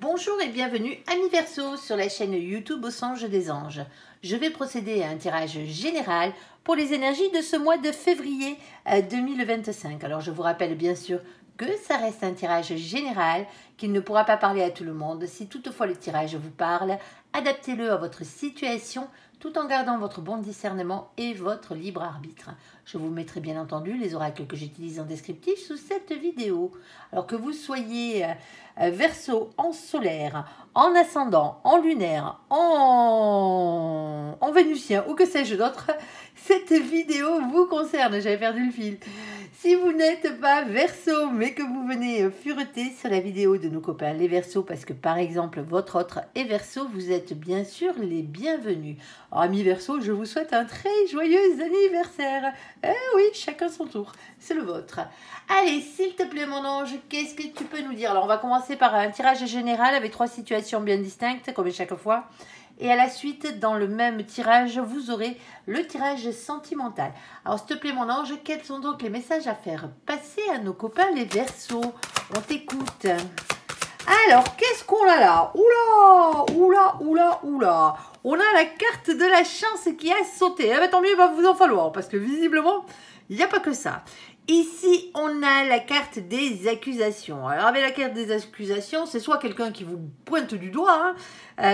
Bonjour et bienvenue amis Verseau sur la chaîne YouTube Au Songe des Anges. Je vais procéder à un tirage général pour les énergies de ce mois de février 2025. Alors je vous rappelle bien sûr que ça reste un tirage général, qu'il ne pourra pas parler à tout le monde. Si toutefois le tirage vous parle, adaptez-le à votre situation tout en gardant votre bon discernement et votre libre arbitre. Je vous mettrai bien entendu les oracles que j'utilise en descriptif sous cette vidéo. Alors que vous soyez Verseau en solaire, en ascendant, en lunaire, en vénusien ou que sais-je d'autre, cette vidéo vous concerne. J'avais perdu le fil. Si vous n'êtes pas Verseau, mais que vous venez fureter sur la vidéo de nos copains les Verseaux, parce que par exemple votre autre est Verseau, vous êtes bien sûr les bienvenus. Alors amis Verseau, je vous souhaite un très joyeux anniversaire. Oui, chacun son tour, c'est le vôtre. Allez, s'il te plaît mon ange, qu'est-ce que tu peux nous dire? Alors on va commencer par un tirage général avec 3 situations bien distinctes, comme chaque fois. Et à la suite, dans le même tirage, vous aurez le tirage sentimental. Alors, s'il te plaît, mon ange, quels sont donc les messages à faire passer à nos copains les Verseaux? On t'écoute. Alors, qu'est-ce qu'on a là? Oula, oula, oula, oula. On a la carte de la chance qui a sauté. Eh bien, tant mieux, il va vous en falloir, parce que visiblement, il n'y a pas que ça. Ici, on a la carte des accusations. Alors, avec la carte des accusations, c'est soit quelqu'un qui vous pointe du doigt,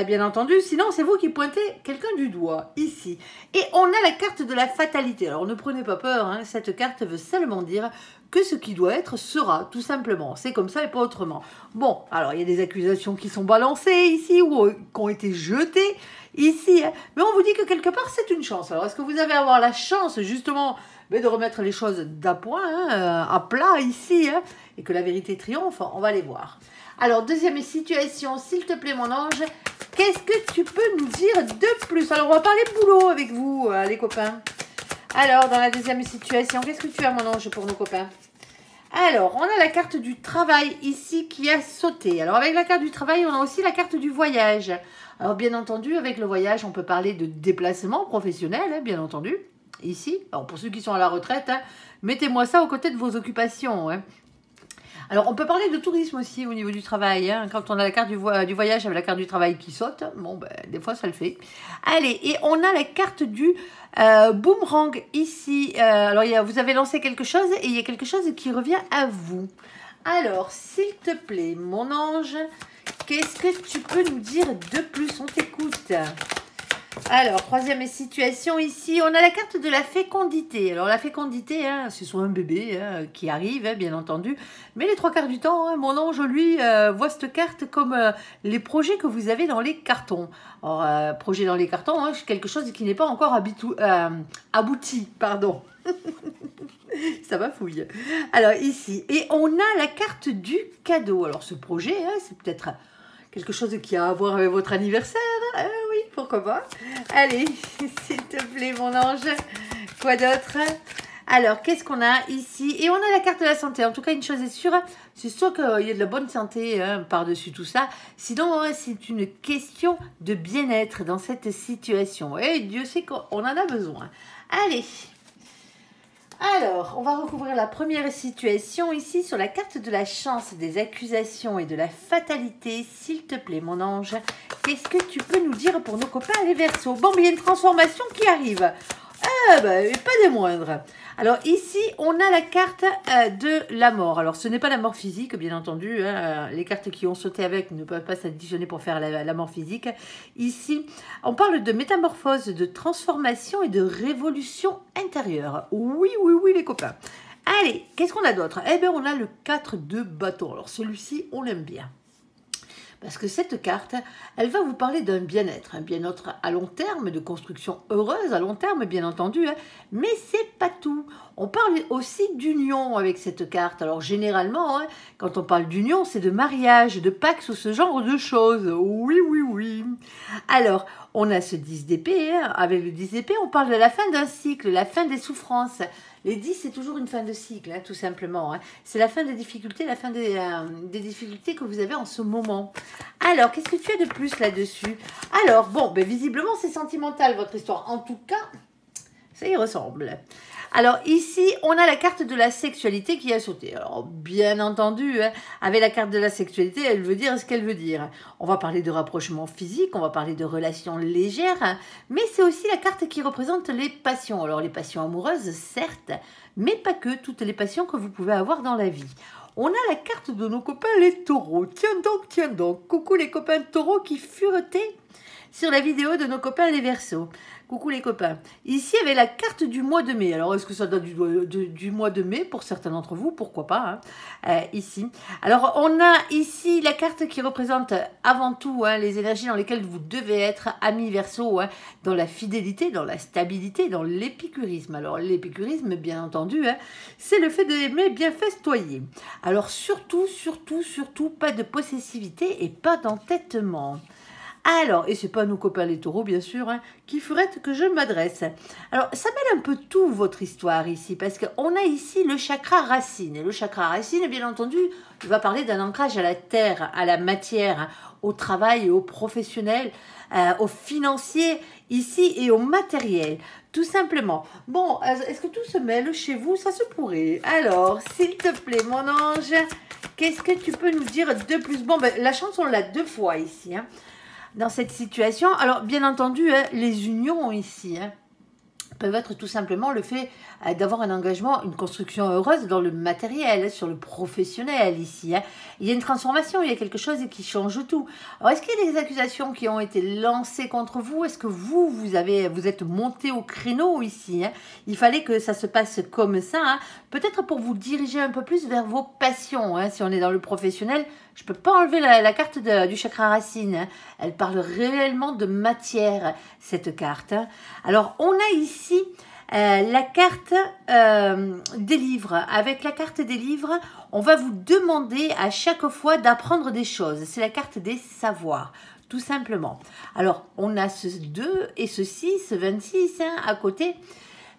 bien entendu, sinon c'est vous qui pointez quelqu'un du doigt, ici. Et on a la carte de la fatalité. Alors, ne prenez pas peur, hein, cette carte veut seulement dire que ce qui doit être sera, tout simplement. C'est comme ça et pas autrement. Bon, alors, il y a des accusations qui sont balancées ici, ou qui ont été jetées ici, hein, mais on vous dit que quelque part, c'est une chance. Alors, est-ce que vous allez avoir la chance, justement, de remettre les choses d'appoint, hein, à plat ici, hein, et que la vérité triomphe? On va aller voir. Alors, deuxième situation, s'il te plaît mon ange, qu'est-ce que tu peux nous dire de plus? Alors, on va parler boulot avec vous, les copains. Alors, dans la deuxième situation, qu'est-ce que tu as mon ange pour nos copains? Alors, on a la carte du travail ici qui a sauté. Alors, avec la carte du travail, on a aussi la carte du voyage. Alors, bien entendu, avec le voyage, on peut parler de déplacement professionnel, hein, bien entendu. Ici, alors pour ceux qui sont à la retraite, hein, mettez-moi ça aux côtés de vos occupations. Hein. Alors, on peut parler de tourisme aussi au niveau du travail. Hein. Quand on a la carte du voyage avec la carte du travail qui saute, bon, ben, des fois, ça le fait. Allez, et on a la carte du boomerang ici. Alors, vous avez lancé quelque chose et il y a quelque chose qui revient à vous. Alors, s'il te plaît, mon ange, qu'est-ce que tu peux nous dire de plus? On t'écoute. Alors, troisième situation ici, on a la carte de la fécondité. Alors, la fécondité, hein, c'est soit un bébé hein, qui arrive, hein, bien entendu. Mais les 3 quarts du temps, hein, mon ange, lui, voit cette carte comme les projets que vous avez dans les cartons. Alors, projet dans les cartons, hein, quelque chose qui n'est pas encore abouti, pardon. Ça bafouille. Alors, ici, et on a la carte du cadeau. Alors, ce projet, hein, c'est peut-être quelque chose qui a à voir avec votre anniversaire. Oui, pourquoi pas. Allez, s'il te plaît, mon ange. Quoi d'autre? Alors, qu'est-ce qu'on a ici? Et on a la carte de la santé. En tout cas, une chose est sûre, c'est sûr qu'il y a de la bonne santé hein, par-dessus tout ça. Sinon, hein, c'est une question de bien-être dans cette situation. Et Dieu sait qu'on en a besoin. Allez. Alors, on va recouvrir la première situation ici sur la carte de la chance, des accusations et de la fatalité. S'il te plaît, mon ange, qu'est-ce que tu peux nous dire pour nos copains les Verseaux? Bon, mais il y a une transformation qui arrive. Ah, ben, pas des moindres. Alors ici, on a la carte de la mort. Alors, ce n'est pas la mort physique, bien entendu. Hein. Les cartes qui ont sauté avec ne peuvent pas s'additionner pour faire la mort physique. Ici, on parle de métamorphose, de transformation et de révolution intérieure. Oui, oui, oui, les copains. Allez, qu'est-ce qu'on a d'autre? Eh bien, on a le 4 de bâton. Alors, celui-ci, on l'aime bien. Parce que cette carte, elle va vous parler d'un bien-être. Un bien-être à long terme, de construction heureuse à long terme, bien entendu. Hein, mais c'est pas tout. On parle aussi d'union avec cette carte. Alors généralement, hein, quand on parle d'union, c'est de mariage, de pax ou ce genre de choses. Oui, oui, oui. Alors, on a ce 10 d'épée. Hein. Avec le 10 d'épée, on parle de la fin d'un cycle, la fin des souffrances. Les 10, c'est toujours une fin de cycle, hein, tout simplement. Hein. C'est la fin des difficultés, la fin des difficultés que vous avez en ce moment. Alors, qu'est-ce que tu as de plus là-dessus? Alors, bon, ben, visiblement, c'est sentimental, votre histoire. En tout cas, ça y ressemble. Alors ici, on a la carte de la sexualité qui a sauté. Alors bien entendu, hein, avec la carte de la sexualité, elle veut dire ce qu'elle veut dire. On va parler de rapprochement physique, on va parler de relations légères, hein, mais c'est aussi la carte qui représente les passions. Alors les passions amoureuses, certes, mais pas que, toutes les passions que vous pouvez avoir dans la vie. On a la carte de nos copains les taureaux. Tiens donc. Coucou les copains taureaux qui furetaient sur la vidéo de nos copains les Verseaux. Coucou les copains. Ici, il y avait la carte du mois de mai. Alors, est-ce que ça date du mois de mai pour certains d'entre vous? Pourquoi pas, hein, ici. Alors, on a ici la carte qui représente avant tout hein, les énergies dans lesquelles vous devez être, amis Verseaux, hein, dans la fidélité, dans la stabilité, dans l'épicurisme. Alors, l'épicurisme, bien entendu, hein, c'est le fait d'aimer bien festoyer. Alors, surtout, pas de possessivité et pas d'entêtement. Alors, et c'est pas nos copains les taureaux, bien sûr, hein, qui furettent que je m'adresse. Alors, ça mêle un peu tout, votre histoire, ici, parce qu'on a ici le chakra racine. Et le chakra racine, bien entendu, va parler d'un ancrage à la terre, à la matière, hein, au travail et au professionnel, au financier, ici, et au matériel, tout simplement. Bon, est-ce que tout se mêle chez vous? Ça se pourrait. Alors, s'il te plaît, mon ange, qu'est-ce que tu peux nous dire de plus? Bon, ben, la chance, on l'a 2 fois, ici, hein. Dans cette situation, alors bien entendu, hein, les unions ici hein, peuvent être tout simplement le fait d'avoir un engagement, une construction heureuse dans le matériel, sur le professionnel ici. Hein. Il y a une transformation, il y a quelque chose qui change tout. Alors, est-ce qu'il y a des accusations qui ont été lancées contre vous? Est-ce que vous êtes monté au créneau ici hein? Il fallait que ça se passe comme ça, hein? Peut-être pour vous diriger un peu plus vers vos passions. Hein? Si on est dans le professionnel, je ne peux pas enlever la carte du chakra racine. Hein. Elle parle réellement de matière, cette carte. Hein. Alors, on a ici la carte des livres. Avec la carte des livres, on va vous demander à chaque fois d'apprendre des choses. C'est la carte des savoirs, tout simplement. Alors, on a ce 2 et ce 6, ce 26 hein, à côté.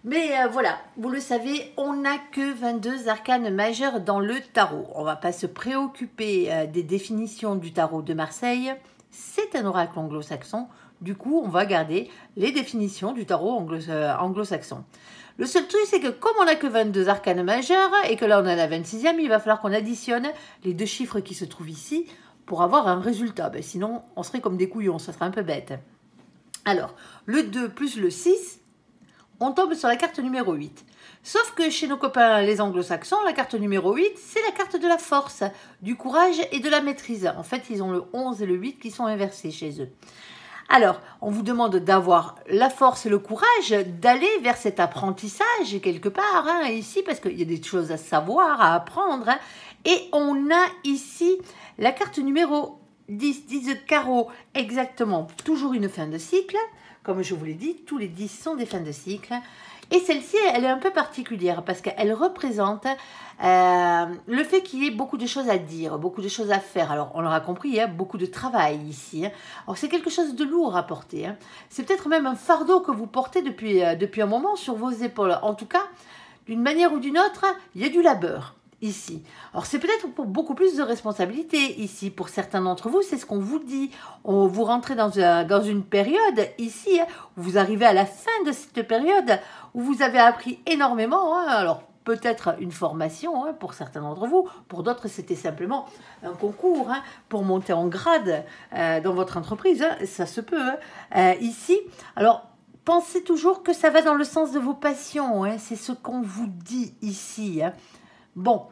Mais voilà, vous le savez, on n'a que 22 arcanes majeures dans le tarot. On ne va pas se préoccuper des définitions du tarot de Marseille. C'est un oracle anglo-saxon. Du coup, on va garder les définitions du tarot anglo-saxon. Le seul truc, c'est que comme on n'a que 22 arcanes majeures et que là, on a la 26e, il va falloir qu'on additionne les 2 chiffres qui se trouvent ici pour avoir un résultat. Ben, sinon, on serait comme des couillons, ça serait un peu bête. Alors, le 2 plus le 6, on tombe sur la carte numéro 8. Sauf que chez nos copains les anglo-saxons, la carte numéro 8, c'est la carte de la force, du courage et de la maîtrise. En fait, ils ont le 11 et le 8 qui sont inversés chez eux. Alors, on vous demande d'avoir la force et le courage d'aller vers cet apprentissage quelque part, hein, ici, parce qu'il y a des choses à savoir, à apprendre. Hein, et on a ici la carte numéro 10, 10 de carreau, exactement, toujours une fin de cycle. Comme je vous l'ai dit, tous les 10 sont des fins de cycle. Et celle-ci, elle est un peu particulière parce qu'elle représente le fait qu'il y ait beaucoup de choses à dire, beaucoup de choses à faire. Alors, on l'aura compris, il y a beaucoup de travail ici. Hein. Alors, c'est quelque chose de lourd à porter. Hein. C'est peut-être même un fardeau que vous portez depuis un moment sur vos épaules. En tout cas, d'une manière ou d'une autre, il y a du labeur. Ici. Alors, c'est peut-être pour beaucoup plus de responsabilités ici. Pour certains d'entre vous, c'est ce qu'on vous dit. Vous rentrez dans une période ici, hein, où vous arrivez à la fin de cette période où vous avez appris énormément. Hein, alors, peut-être une formation hein, pour certains d'entre vous. Pour d'autres, c'était simplement un concours hein, pour monter en grade dans votre entreprise. Hein, ça se peut. Hein, ici, alors, pensez toujours que ça va dans le sens de vos passions. Hein, c'est ce qu'on vous dit ici. Hein. Bon,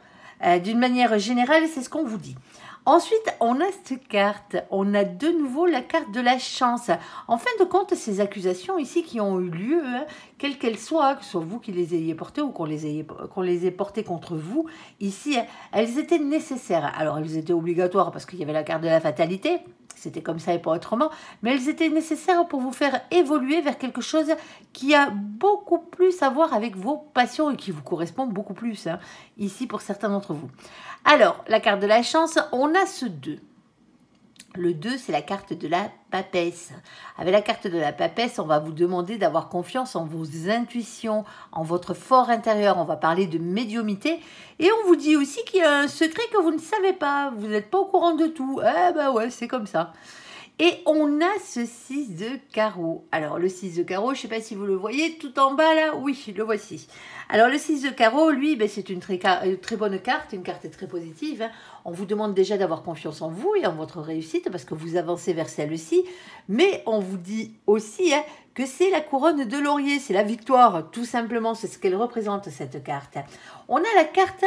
d'une manière générale, c'est ce qu'on vous dit. Ensuite, on a cette carte. On a de nouveau la carte de la chance. En fin de compte, ces accusations ici qui ont eu lieu, hein, quelles qu'elles soient, que ce soit vous qui les ayez portées ou qu'on les ait portées contre vous, ici, elles étaient nécessaires. Alors, elles étaient obligatoires parce qu'il y avait la carte de la fatalité. C'était comme ça et pas autrement. Mais elles étaient nécessaires pour vous faire évoluer vers quelque chose qui a beaucoup plus à voir avec vos passions et qui vous correspond beaucoup plus, hein, ici pour certains d'entre vous. Alors, la carte de la chance, on a ce 2. Le 2, c'est la carte de la papesse. Avec la carte de la papesse, on va vous demander d'avoir confiance en vos intuitions, en votre fort intérieur. On va parler de médiumnité. Et on vous dit aussi qu'il y a un secret que vous ne savez pas. Vous n'êtes pas au courant de tout. Eh ben ouais, c'est comme ça. Et on a ce 6 de carreau. Alors, le 6 de carreau, je ne sais pas si vous le voyez tout en bas là. Oui, le voici. Alors, le 6 de carreau, lui, ben, c'est une très bonne carte, une carte très positive. Hein. On vous demande déjà d'avoir confiance en vous et en votre réussite parce que vous avancez vers celle-ci. Mais on vous dit aussi hein, que c'est la couronne de laurier, c'est la victoire, tout simplement. C'est ce qu'elle représente, cette carte. On a la carte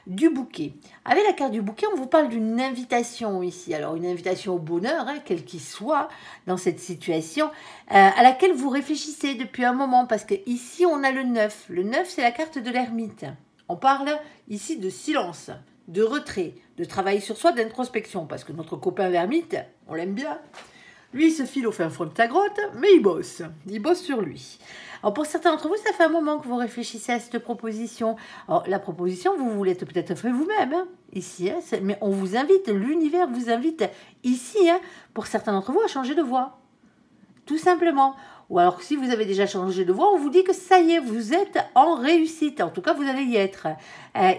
du bouquet. Avec la carte du bouquet, on vous parle d'une invitation ici. Alors, une invitation au bonheur, hein, quel qu'il soit dans cette situation, à laquelle vous réfléchissez depuis un moment. Parce que ici, on a le 9. Le 9, c'est la carte de l'ermite. On parle ici de silence, de retrait, de travail sur soi, d'introspection. Parce que notre copain l'ermite, on l'aime bien. Lui, il se file au fin fond de ta grotte, mais il bosse. Il bosse sur lui. Alors, pour certains d'entre vous, ça fait un moment que vous réfléchissez à cette proposition. Alors, la proposition, vous l'êtes peut-être fait vous-même, hein, ici. Hein, mais on vous invite, l'univers vous invite ici, hein, pour certains d'entre vous, à changer de voie. Tout simplement. Ou alors, si vous avez déjà changé de voie, on vous dit que ça y est, vous êtes en réussite. En tout cas, vous allez y être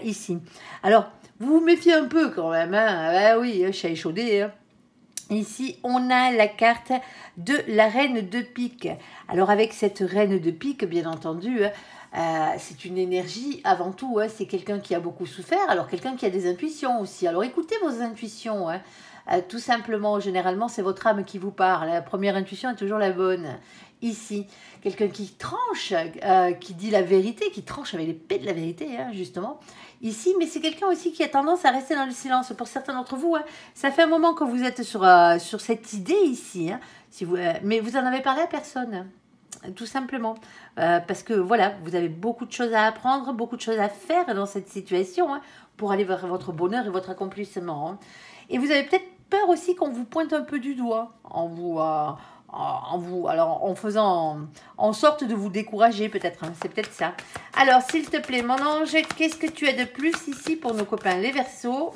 ici. Alors, vous vous méfiez un peu quand même. Hein. Ah, oui, chat échaudé, hein. Ici, on a la carte de la reine de pique. Alors, avec cette reine de pique, bien entendu, c'est une énergie avant tout. Hein, c'est quelqu'un qui a beaucoup souffert, alors quelqu'un qui a des intuitions aussi. Alors, écoutez vos intuitions. Hein, tout simplement, généralement, c'est votre âme qui vous parle. La première intuition est toujours la bonne. Ici, quelqu'un qui tranche, qui dit la vérité, qui tranche avec l'épée de la vérité, hein, justement. Ici, mais c'est quelqu'un aussi qui a tendance à rester dans le silence. Pour certains d'entre vous, hein, ça fait un moment que vous êtes sur cette idée ici. Hein, si vous, mais vous en avez parlé à personne, hein, tout simplement. Parce que voilà, vous avez beaucoup de choses à apprendre, beaucoup de choses à faire dans cette situation hein, pour aller vers votre bonheur et votre accomplissement. Hein. Et vous avez peut-être peur aussi qu'on vous pointe un peu du doigt alors en faisant en sorte de vous décourager peut-être, hein, c'est peut-être ça. Alors s'il te plaît mon ange, qu'est-ce que tu as de plus ici pour nos copains les Verseaux?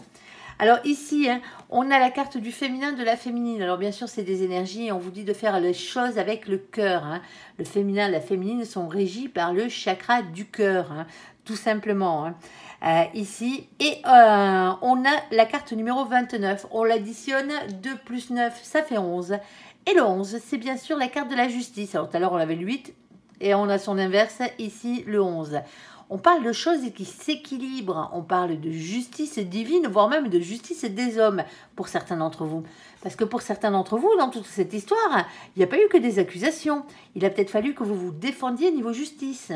Alors ici, hein, on a la carte du féminin, de la féminine. Alors bien sûr, c'est des énergies, on vous dit de faire les choses avec le cœur. Hein. Le féminin et la féminine sont régis par le chakra du cœur, hein, tout simplement. Hein. Ici, et on a la carte numéro 29. On l'additionne, 2 plus 9, ça fait 11. Et le 11, c'est bien sûr la carte de la justice. Alors tout à l'heure, on avait le 8 et on a son inverse, ici le 11. On parle de choses qui s'équilibrent, on parle de justice divine, voire même de justice des hommes, pour certains d'entre vous. Parce que pour certains d'entre vous, dans toute cette histoire, il n'y a pas eu que des accusations. Il a peut-être fallu que vous vous défendiez niveau justice.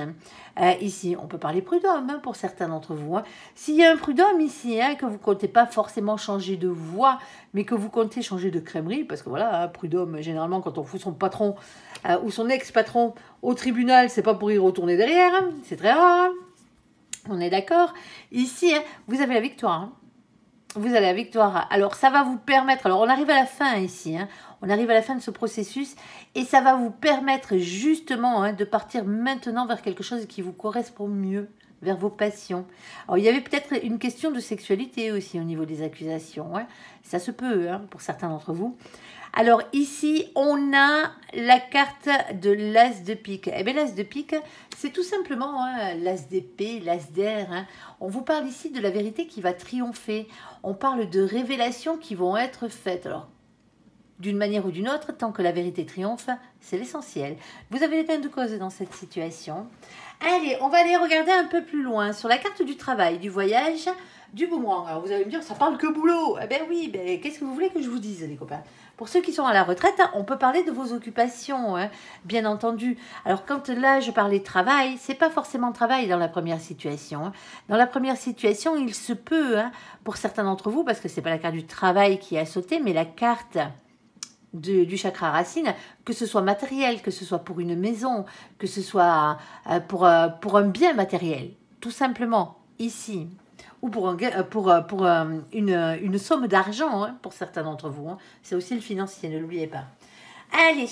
Ici, on peut parler prud'homme hein, pour certains d'entre vous. Hein. S'il y a un prud'homme ici, hein, que vous ne comptez pas forcément changer de voie, mais que vous comptez changer de crèmerie, parce que voilà, hein, prud'homme, généralement, quand on fout son patron ou son ex-patron au tribunal, c'est pas pour y retourner derrière, hein, c'est très rare. Hein. On est d'accord? Ici, hein, vous avez la victoire. Hein. Vous avez la victoire. Alors, ça va vous permettre... Alors, on arrive à la fin ici. Hein. On arrive à la fin de ce processus. Et ça va vous permettre justement hein, de partir maintenant vers quelque chose qui vous correspond mieux, vers vos passions. Alors, il y avait peut-être une question de sexualité aussi au niveau des accusations. Hein. Ça se peut hein, pour certains d'entre vous. Alors ici, on a la carte de l'as de pique. Eh bien, l'as de pique, c'est tout simplement hein, l'as d'épée, l'as d'air. Hein. On vous parle ici de la vérité qui va triompher. On parle de révélations qui vont être faites. Alors, d'une manière ou d'une autre, tant que la vérité triomphe, c'est l'essentiel. Vous avez les gains de cause dans cette situation. Allez, on va aller regarder un peu plus loin sur la carte du travail, du voyage, du boomerang. Alors vous allez me dire, ça parle que boulot. Eh bien oui, ben, qu'est-ce que vous voulez que je vous dise, les copains? Pour ceux qui sont à la retraite, on peut parler de vos occupations, hein, bien entendu. Alors quand là, je parlais travail, c'est pas forcément travail dans la première situation. Hein. Dans la première situation, il se peut, hein, pour certains d'entre vous, parce que c'est pas la carte du travail qui a sauté, mais la carte... du chakra racine, que ce soit matériel, que ce soit pour une maison, que ce soit pour un bien matériel, tout simplement, ici, ou pour une somme d'argent, hein, pour certains d'entre vous. Hein. C'est aussi le financier, ne l'oubliez pas. Allez,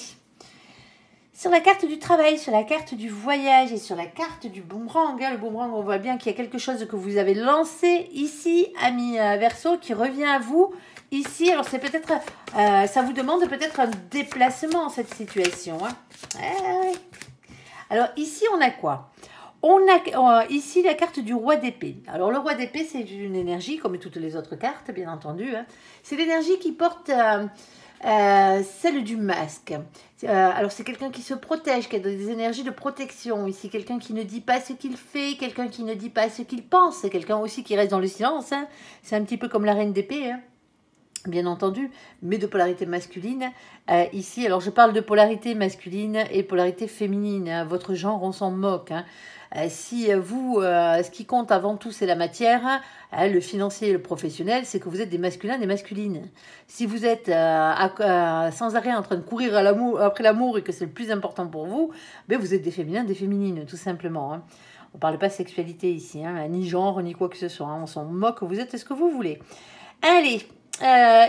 sur la carte du travail, sur la carte du voyage et sur la carte du boomerang, hein, le boomerang, on voit bien qu'il y a quelque chose que vous avez lancé ici, ami Verseau, qui revient à vous, ici, alors c'est peut-être, ça vous demande peut-être un déplacement, cette situation. Hein. Alors ici, on a quoi? On a ici la carte du roi d'épée. Alors le roi d'épée, c'est une énergie, comme toutes les autres cartes, bien entendu. Hein. C'est l'énergie qui porte Celle du masque. Alors c'est quelqu'un qui se protège, qui a des énergies de protection ici, quelqu'un qui ne dit pas ce qu'il fait, quelqu'un qui ne dit pas ce qu'il pense, quelqu'un aussi qui reste dans le silence, hein. C'est un petit peu comme la reine d'épée, hein, bien entendu, mais de polarité masculine. Ici, alors je parle de polarité masculine et polarité féminine, hein. Votre genre, on s'en moque, hein. Si vous, ce qui compte avant tout, c'est la matière, hein, le financier et le professionnel, c'est que vous êtes des masculins et des masculines. Si vous êtes sans arrêt en train de courir après l'amour et que c'est le plus important pour vous, ben vous êtes des féminins, des féminines, tout simplement, hein. On ne parle pas de sexualité ici, hein, ni genre, ni quoi que ce soit, hein. On s'en moque, vous êtes ce que vous voulez. Allez,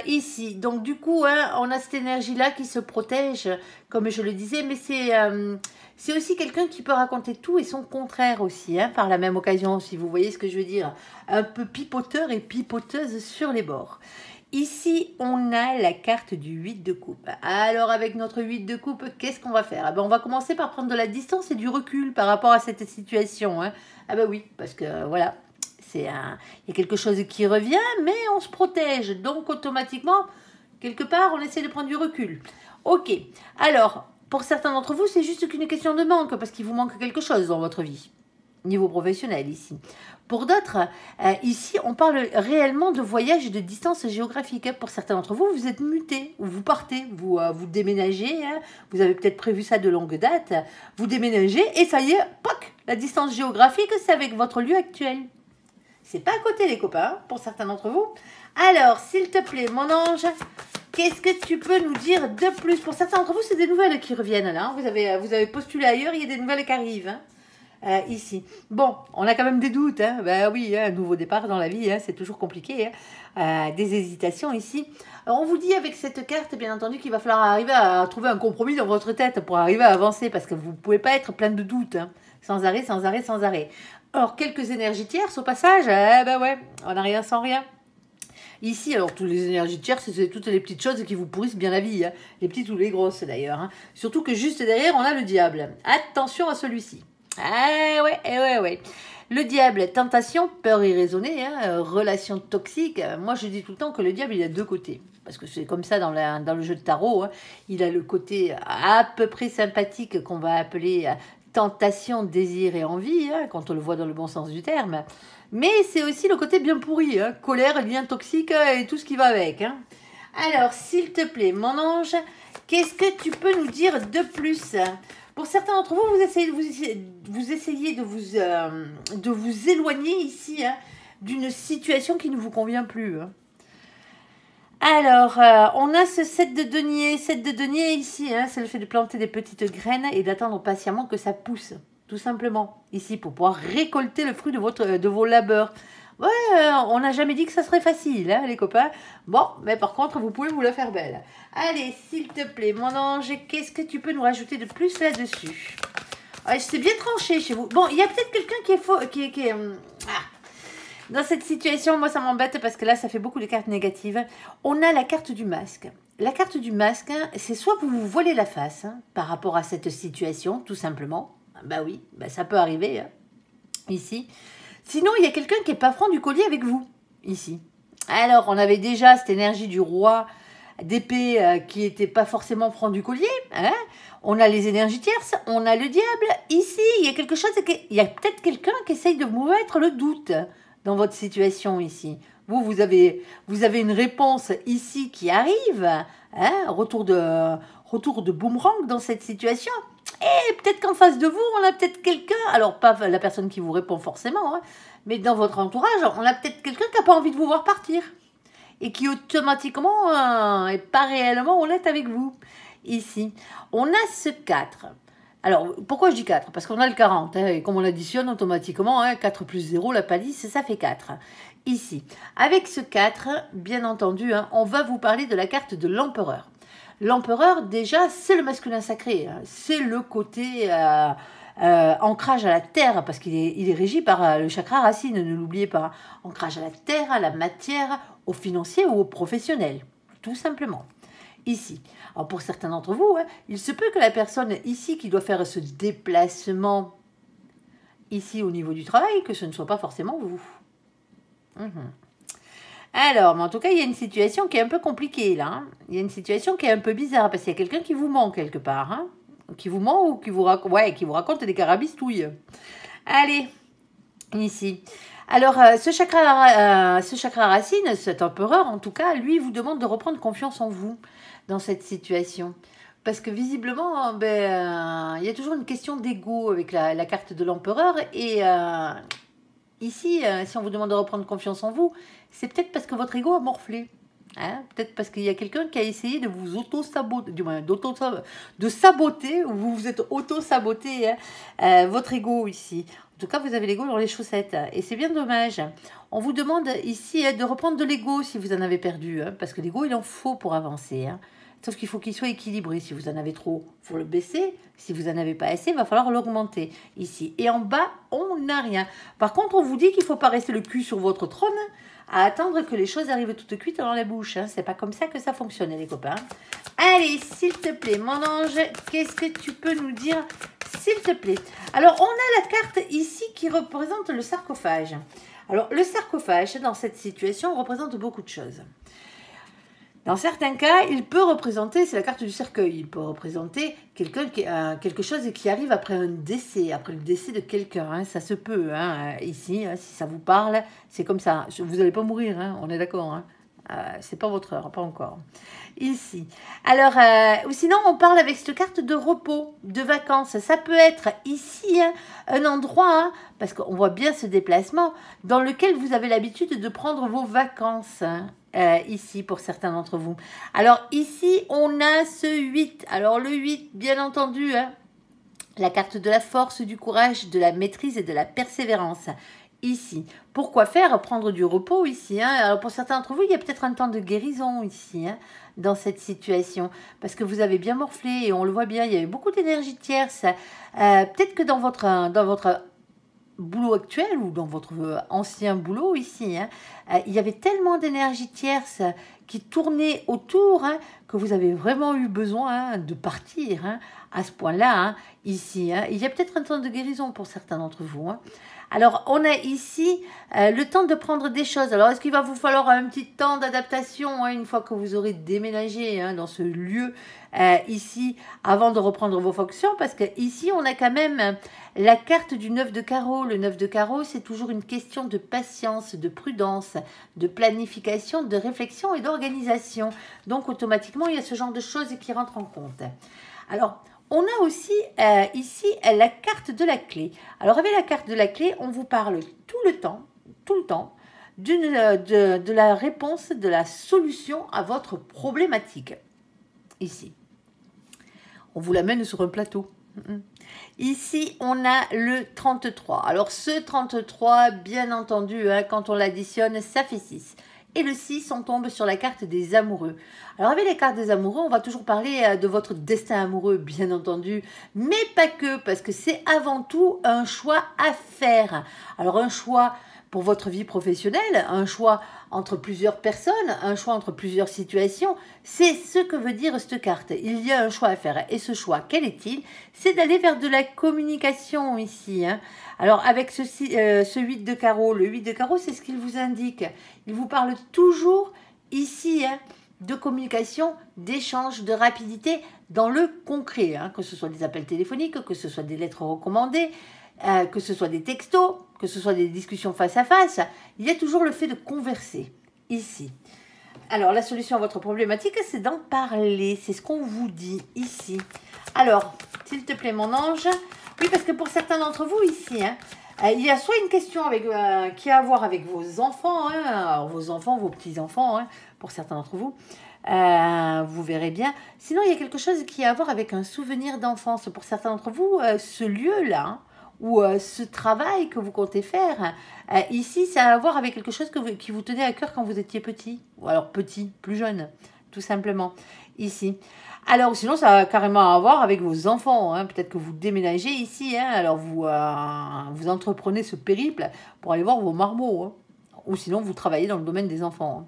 ici, donc du coup, hein, on a cette énergie-là qui se protège, comme je le disais, mais c'est aussi quelqu'un qui peut raconter tout et son contraire aussi, hein, par la même occasion, si vous voyez ce que je veux dire. Un peu pipoteur et pipoteuse sur les bords. Ici, on a la carte du 8 de coupe. Alors, avec notre 8 de coupe, qu'est-ce qu'on va faire? Ah ben, on va commencer par prendre de la distance et du recul par rapport à cette situation, hein. Ah ben oui, parce que voilà, il y a quelque chose qui revient, mais on se protège. Donc, automatiquement, quelque part, on essaie de prendre du recul. Ok, alors... Pour certains d'entre vous, c'est juste qu'une question de manque, parce qu'il vous manque quelque chose dans votre vie, niveau professionnel ici. Pour d'autres, ici, on parle réellement de voyage et de distance géographique. Pour certains d'entre vous, vous êtes mutés, ou vous partez, vous déménagez, hein, vous avez peut-être prévu ça de longue date, vous déménagez, et ça y est, poc, la distance géographique, c'est avec votre lieu actuel. C'est pas à côté, les copains, pour certains d'entre vous. Alors, s'il te plaît, mon ange... Qu'est-ce que tu peux nous dire de plus? Pour certains d'entre vous, c'est des nouvelles qui reviennent là. Hein. Vous avez postulé ailleurs, il y a des nouvelles qui arrivent. Hein. Ici. Bon, on a quand même des doutes. Hein. Ben oui, hein, un nouveau départ dans la vie, hein, c'est toujours compliqué. Hein. Des hésitations ici. Alors, on vous dit avec cette carte, bien entendu, qu'il va falloir arriver à trouver un compromis dans votre tête pour arriver à avancer. Parce que vous ne pouvez pas être plein de doutes. Hein. Sans arrêt, sans arrêt, sans arrêt. Or, quelques énergies tierces au passage, ben ouais, on n'a rien sans rien. Ici, alors, toutes les énergies tierces, c'est toutes les petites choses qui vous pourrissent bien la vie. Hein. Les petites ou les grosses, d'ailleurs. Hein. Surtout que juste derrière, on a le diable. Attention à celui-ci. Ah ouais. Le diable, tentation, peur irraisonnée, hein, relation toxique. Moi, je dis tout le temps que le diable, il a deux côtés. Parce que c'est comme ça dans le jeu de tarot. Hein. Il a le côté à peu près sympathique qu'on va appeler tentation, désir et envie, hein, quand on le voit dans le bon sens du terme. Mais c'est aussi le côté bien pourri, hein, colère, lien toxique et tout ce qui va avec. Hein. Alors, s'il te plaît, mon ange, qu'est-ce que tu peux nous dire de plus? Pour certains d'entre vous, vous essayez de vous éloigner ici, hein, d'une situation qui ne vous convient plus. Hein. Alors, on a ce 7 de denier. 7 de denier ici, hein, c'est le fait de planter des petites graines et d'attendre patiemment que ça pousse. Tout simplement, ici, pour pouvoir récolter le fruit de vos labeurs. Ouais, on n'a jamais dit que ça serait facile, hein, les copains. Bon, mais par contre, vous pouvez vous la faire belle. Allez, s'il te plaît, mon ange, qu'est-ce que tu peux nous rajouter de plus là-dessus? Ouais, c'est bien tranché chez vous. Bon, il y a peut-être quelqu'un qui est faux, Dans cette situation, moi, ça m'embête parce que là, ça fait beaucoup de cartes négatives. On a la carte du masque. La carte du masque, hein, c'est soit vous vous voilez la face, hein, par rapport à cette situation, tout simplement. Bah oui, bah ça peut arriver, hein, ici. Sinon, il y a quelqu'un qui n'est pas franc du collier avec vous, ici. Alors, on avait déjà cette énergie du roi d'épée qui n'était pas forcément franc du collier. Hein. On a les énergies tierces, on a le diable. Ici, il y a quelque chose, il y a peut-être quelqu'un qui essaye de vous mettre le doute dans votre situation ici. Vous avez une réponse ici qui arrive, hein, retour de boomerang dans cette situation. Et peut-être qu'en face de vous, on a peut-être quelqu'un, alors pas la personne qui vous répond forcément, hein, mais dans votre entourage, on a peut-être quelqu'un qui n'a pas envie de vous voir partir. Et qui automatiquement, et pas réellement, on est avec vous. Ici, on a ce 4. Alors, pourquoi je dis 4? Parce qu'on a le 40, hein, et comme on additionne automatiquement, hein, 4 plus 0, la palisse, ça fait 4. Ici, avec ce 4, bien entendu, hein, on va vous parler de la carte de l'empereur. L'empereur, déjà, c'est le masculin sacré. Hein, c'est le côté ancrage à la terre, parce qu'il est régi par le chakra racine, ne l'oubliez pas. Ancrage à la terre, à la matière, au financier ou au professionnel, tout simplement. Ici. Alors pour certains d'entre vous, hein, il se peut que la personne ici qui doit faire ce déplacement ici au niveau du travail, que ce ne soit pas forcément vous. Alors, mais en tout cas, il y a une situation qui est un peu compliquée, là. Hein. Il y a une situation qui est un peu bizarre, parce qu'il y a quelqu'un qui vous ment quelque part. Hein. Qui vous ment ou qui vous, qui vous raconte des carabistouilles. Allez, ici. Alors, ce chakra racine, cet empereur, en tout cas, lui, vous demande de reprendre confiance en vous dans cette situation. Parce que visiblement, il y a toujours une question d'ego avec la carte de l'empereur. Et ici, si on vous demande de reprendre confiance en vous, c'est peut-être parce que votre ego a morflé. Hein, peut-être parce qu'il y a quelqu'un qui a essayé de vous auto-saboter, du moins de saboter, ou vous vous êtes auto-saboté votre ego ici. En tout cas, vous avez l'ego dans les chaussettes. Et c'est bien dommage. On vous demande ici de reprendre de l'ego si vous en avez perdu. Hein, parce que l'ego, il en faut pour avancer. Hein. Sauf qu'il faut qu'il soit équilibré. Si vous en avez trop, il faut le baisser. Si vous n'en avez pas assez, il va falloir l'augmenter ici. Et en bas, on n'a rien. Par contre, on vous dit qu'il ne faut pas rester le cul sur votre trône à attendre que les choses arrivent toutes cuites dans la bouche. Hein. C'est pas comme ça que ça fonctionne, les copains. Allez, s'il te plaît, mon ange, qu'est-ce que tu peux nous dire, s'il te plaît? Alors, on a la carte ici qui représente le sarcophage. Alors, le sarcophage, dans cette situation, représente beaucoup de choses. Dans certains cas, il peut représenter, c'est la carte du cercueil, il peut représenter quelque chose qui arrive après un décès, après le décès de quelqu'un. Hein, ça se peut, hein, ici, hein, si ça vous parle, c'est comme ça. Vous n'allez pas mourir, hein, on est d'accord. Hein. C'est pas votre heure, pas encore. Ici. Alors, ou sinon, on parle avec cette carte de repos, de vacances. Ça peut être ici, hein, un endroit, hein, parce qu'on voit bien ce déplacement, dans lequel vous avez l'habitude de prendre vos vacances. Hein. Ici pour certains d'entre vous. Alors ici, on a ce 8. Alors le 8, bien entendu, hein, la carte de la force, du courage, de la maîtrise et de la persévérance. Ici. Pourquoi faire? Prendre du repos ici. Hein. Alors pour certains d'entre vous, il y a peut-être un temps de guérison ici, hein, dans cette situation. Parce que vous avez bien morflé et on le voit bien, il y avait beaucoup d'énergie tierce. Peut-être que dans votre boulot actuel ou dans votre ancien boulot ici, hein, il y avait tellement d'énergie tierce qui tournait autour hein, que vous avez vraiment eu besoin hein, de partir hein, à ce point-là, hein, ici. Hein. Il y a peut-être un temps de guérison pour certains d'entre vous. Hein. Alors, on a ici le temps de prendre des choses. Alors, est-ce qu'il va vous falloir un petit temps d'adaptation hein, une fois que vous aurez déménagé hein, dans ce lieu ici avant de reprendre vos fonctions? Parce que ici, on a quand même la carte du 9 de carreau. Le 9 de carreau, c'est toujours une question de patience, de prudence, de planification, de réflexion et d'organisation. Donc, automatiquement, il y a ce genre de choses qui rentrent en compte. Alors, on a aussi ici la carte de la clé. Alors, avec la carte de la clé, on vous parle tout le temps, de la réponse, de la solution à votre problématique. Ici. On vous l'amène sur un plateau. Ici, on a le 33. Alors, ce 33, bien entendu, hein, quand on l'additionne, ça fait 6. Et le 6, on tombe sur la carte des amoureux. Alors, avec les cartes des amoureux, on va toujours parler de votre destin amoureux, bien entendu. Mais pas que, parce que c'est avant tout un choix à faire. Alors, un choix pour votre vie professionnelle, un choix entre plusieurs personnes, un choix entre plusieurs situations, c'est ce que veut dire cette carte. Il y a un choix à faire. Et ce choix, quel est-il? C'est d'aller vers de la communication ici. Hein. Alors, avec ce 8 de carreau, le 8 de carreau, c'est ce qu'il vous indique. Il vous parle toujours ici hein, de communication, d'échange, de rapidité dans le concret. Hein, que ce soit des appels téléphoniques, que ce soit des lettres recommandées, que ce soit des textos, que ce soit des discussions face à face, il y a toujours le fait de converser ici. Alors, la solution à votre problématique, c'est d'en parler. C'est ce qu'on vous dit ici. Alors, s'il te plaît, mon ange. Oui, parce que pour certains d'entre vous ici, hein, il y a soit une question avec, qui a à voir avec vos enfants, hein, alors vos enfants, vos petits-enfants, hein, pour certains d'entre vous. Vous verrez bien. Sinon, il y a quelque chose qui a à voir avec un souvenir d'enfance. Pour certains d'entre vous, ce lieu-là, hein, ou ce travail que vous comptez faire, ici, ça a à voir avec quelque chose qui vous tenait à cœur quand vous étiez petit, ou alors petit, plus jeune, tout simplement, ici. Alors, sinon, ça a carrément à voir avec vos enfants, hein. Peut-être que vous déménagez ici, hein. Alors vous entreprenez ce périple pour aller voir vos marmots, hein. Ou sinon, vous travaillez dans le domaine des enfants. Hein.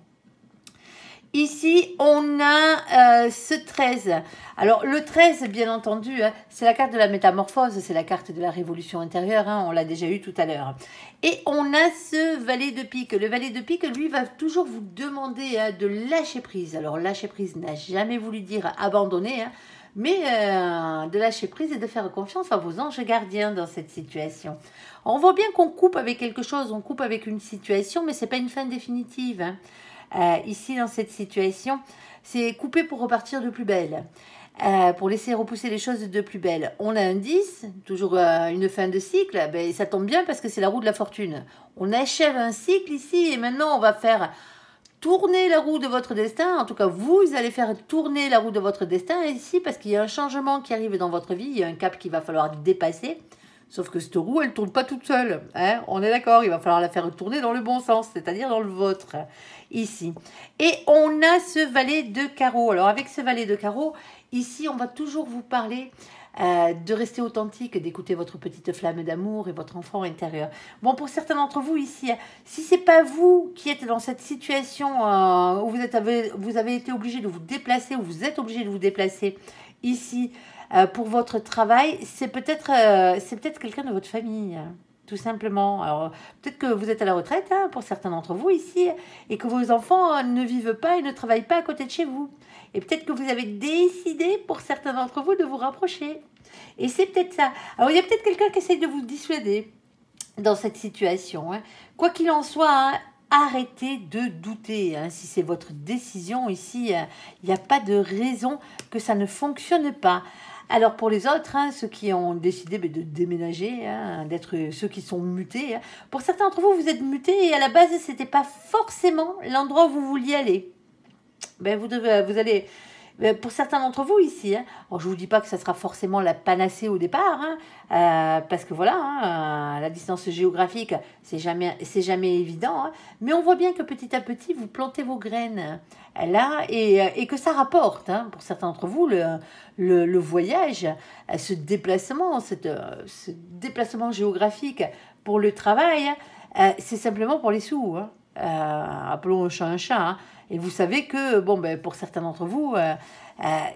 Ici, on a ce 13. Alors, le 13, bien entendu, hein, c'est la carte de la métamorphose, c'est la carte de la révolution intérieure, hein, on l'a déjà eu tout à l'heure. Et on a ce valet de pique. Le valet de pique, lui, va toujours vous demander hein, de lâcher prise. Alors, lâcher prise n'a jamais voulu dire abandonner, hein, mais de lâcher prise et de faire confiance à vos anges gardiens dans cette situation. On voit bien qu'on coupe avec quelque chose, on coupe avec une situation, mais ce n'est pas une fin définitive, hein. Ici, dans cette situation, c'est couper pour repartir de plus belle, pour laisser repousser les choses de plus belle. On a un 10, toujours une fin de cycle, ben, ça tombe bien parce que c'est la roue de la fortune. On achève un cycle ici et maintenant on va faire tourner la roue de votre destin. En tout cas, vous allez faire tourner la roue de votre destin ici parce qu'il y a un changement qui arrive dans votre vie, il y a un cap qu'il va falloir dépasser. Sauf que cette roue, elle ne tourne pas toute seule. Hein, on est d'accord, il va falloir la faire tourner dans le bon sens, c'est-à-dire dans le vôtre, ici. Et on a ce valet de carreau. Alors, avec ce valet de carreau, ici, on va toujours vous parler de rester authentique, d'écouter votre petite flamme d'amour et votre enfant intérieur. Bon, pour certains d'entre vous ici, si ce n'est pas vous qui êtes dans cette situation où vous avez été obligé de vous déplacer, ou vous êtes obligé de vous déplacer ici, pour votre travail, c'est peut-être quelqu'un de votre famille, tout simplement. Alors, peut-être que vous êtes à la retraite, hein, pour certains d'entre vous ici, et que vos enfants ne vivent pas et ne travaillent pas à côté de chez vous. Et peut-être que vous avez décidé, pour certains d'entre vous, de vous rapprocher. Et c'est peut-être ça. Alors, il y a peut-être quelqu'un qui essaye de vous dissuader dans cette situation. Hein. Quoi qu'il en soit, hein, arrêtez de douter. Hein. Si c'est votre décision ici, il n'y a pas de raison que ça ne fonctionne pas. Alors pour les autres, hein, ceux qui ont décidé de déménager, hein, d'être ceux qui sont mutés, hein, pour certains d'entre vous, vous êtes mutés et à la base, ce n'était pas forcément l'endroit où vous vouliez aller. Ben, vous allez... Pour certains d'entre vous ici, hein, alors je ne vous dis pas que ça sera forcément la panacée au départ, hein, parce que voilà, hein, la distance géographique, c'est jamais évident, hein, mais on voit bien que petit à petit, vous plantez vos graines là et que ça rapporte. Hein, pour certains d'entre vous, le voyage, ce déplacement géographique pour le travail, c'est simplement pour les sous. Hein. Appelons un chat un chat. Hein. Et vous savez que, bon, ben, pour certains d'entre vous,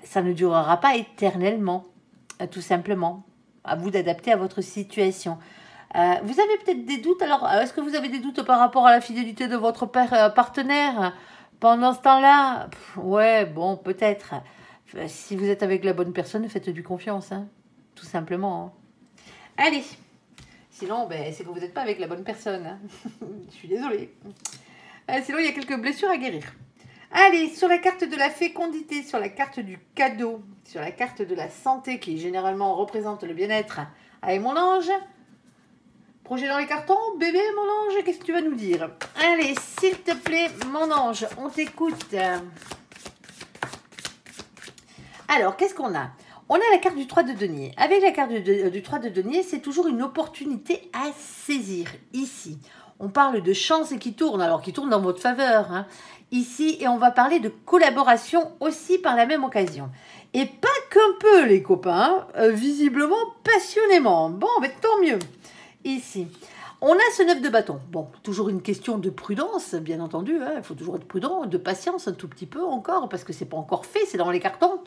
ça ne durera pas éternellement, tout simplement. À vous d'adapter à votre situation. Vous avez peut-être des doutes. Alors, est-ce que vous avez des doutes par rapport à la fidélité de votre partenaire pendant ce temps-là? Ouais, bon, peut-être. Si vous êtes avec la bonne personne, faites-lui confiance, hein, tout simplement. Hein. Allez. Sinon, ben, c'est que vous n'êtes pas avec la bonne personne. Hein. Je suis désolée. Sinon, il y a quelques blessures à guérir. Allez, sur la carte de la fécondité, sur la carte du cadeau, sur la carte de la santé, qui généralement représente le bien-être, avec mon ange. Projet dans les cartons, bébé, mon ange, qu'est-ce que tu vas nous dire? Allez, s'il te plaît, mon ange, on t'écoute. Alors, qu'est-ce qu'on a? On a la carte du 3 de denier. Avec la carte du 3 de denier, c'est toujours une opportunité à saisir, ici. On parle de chance qui tourne, alors qui tourne dans votre faveur, hein, ici. Et on va parler de collaboration aussi par la même occasion. Et pas qu'un peu, les copains, visiblement passionnément. Bon, mais tant mieux. Ici, on a ce 9 de bâton. Bon, toujours une question de prudence, bien entendu. Hein, il faut toujours être prudent, de patience un tout petit peu encore, parce que c'est pas encore fait, c'est dans les cartons.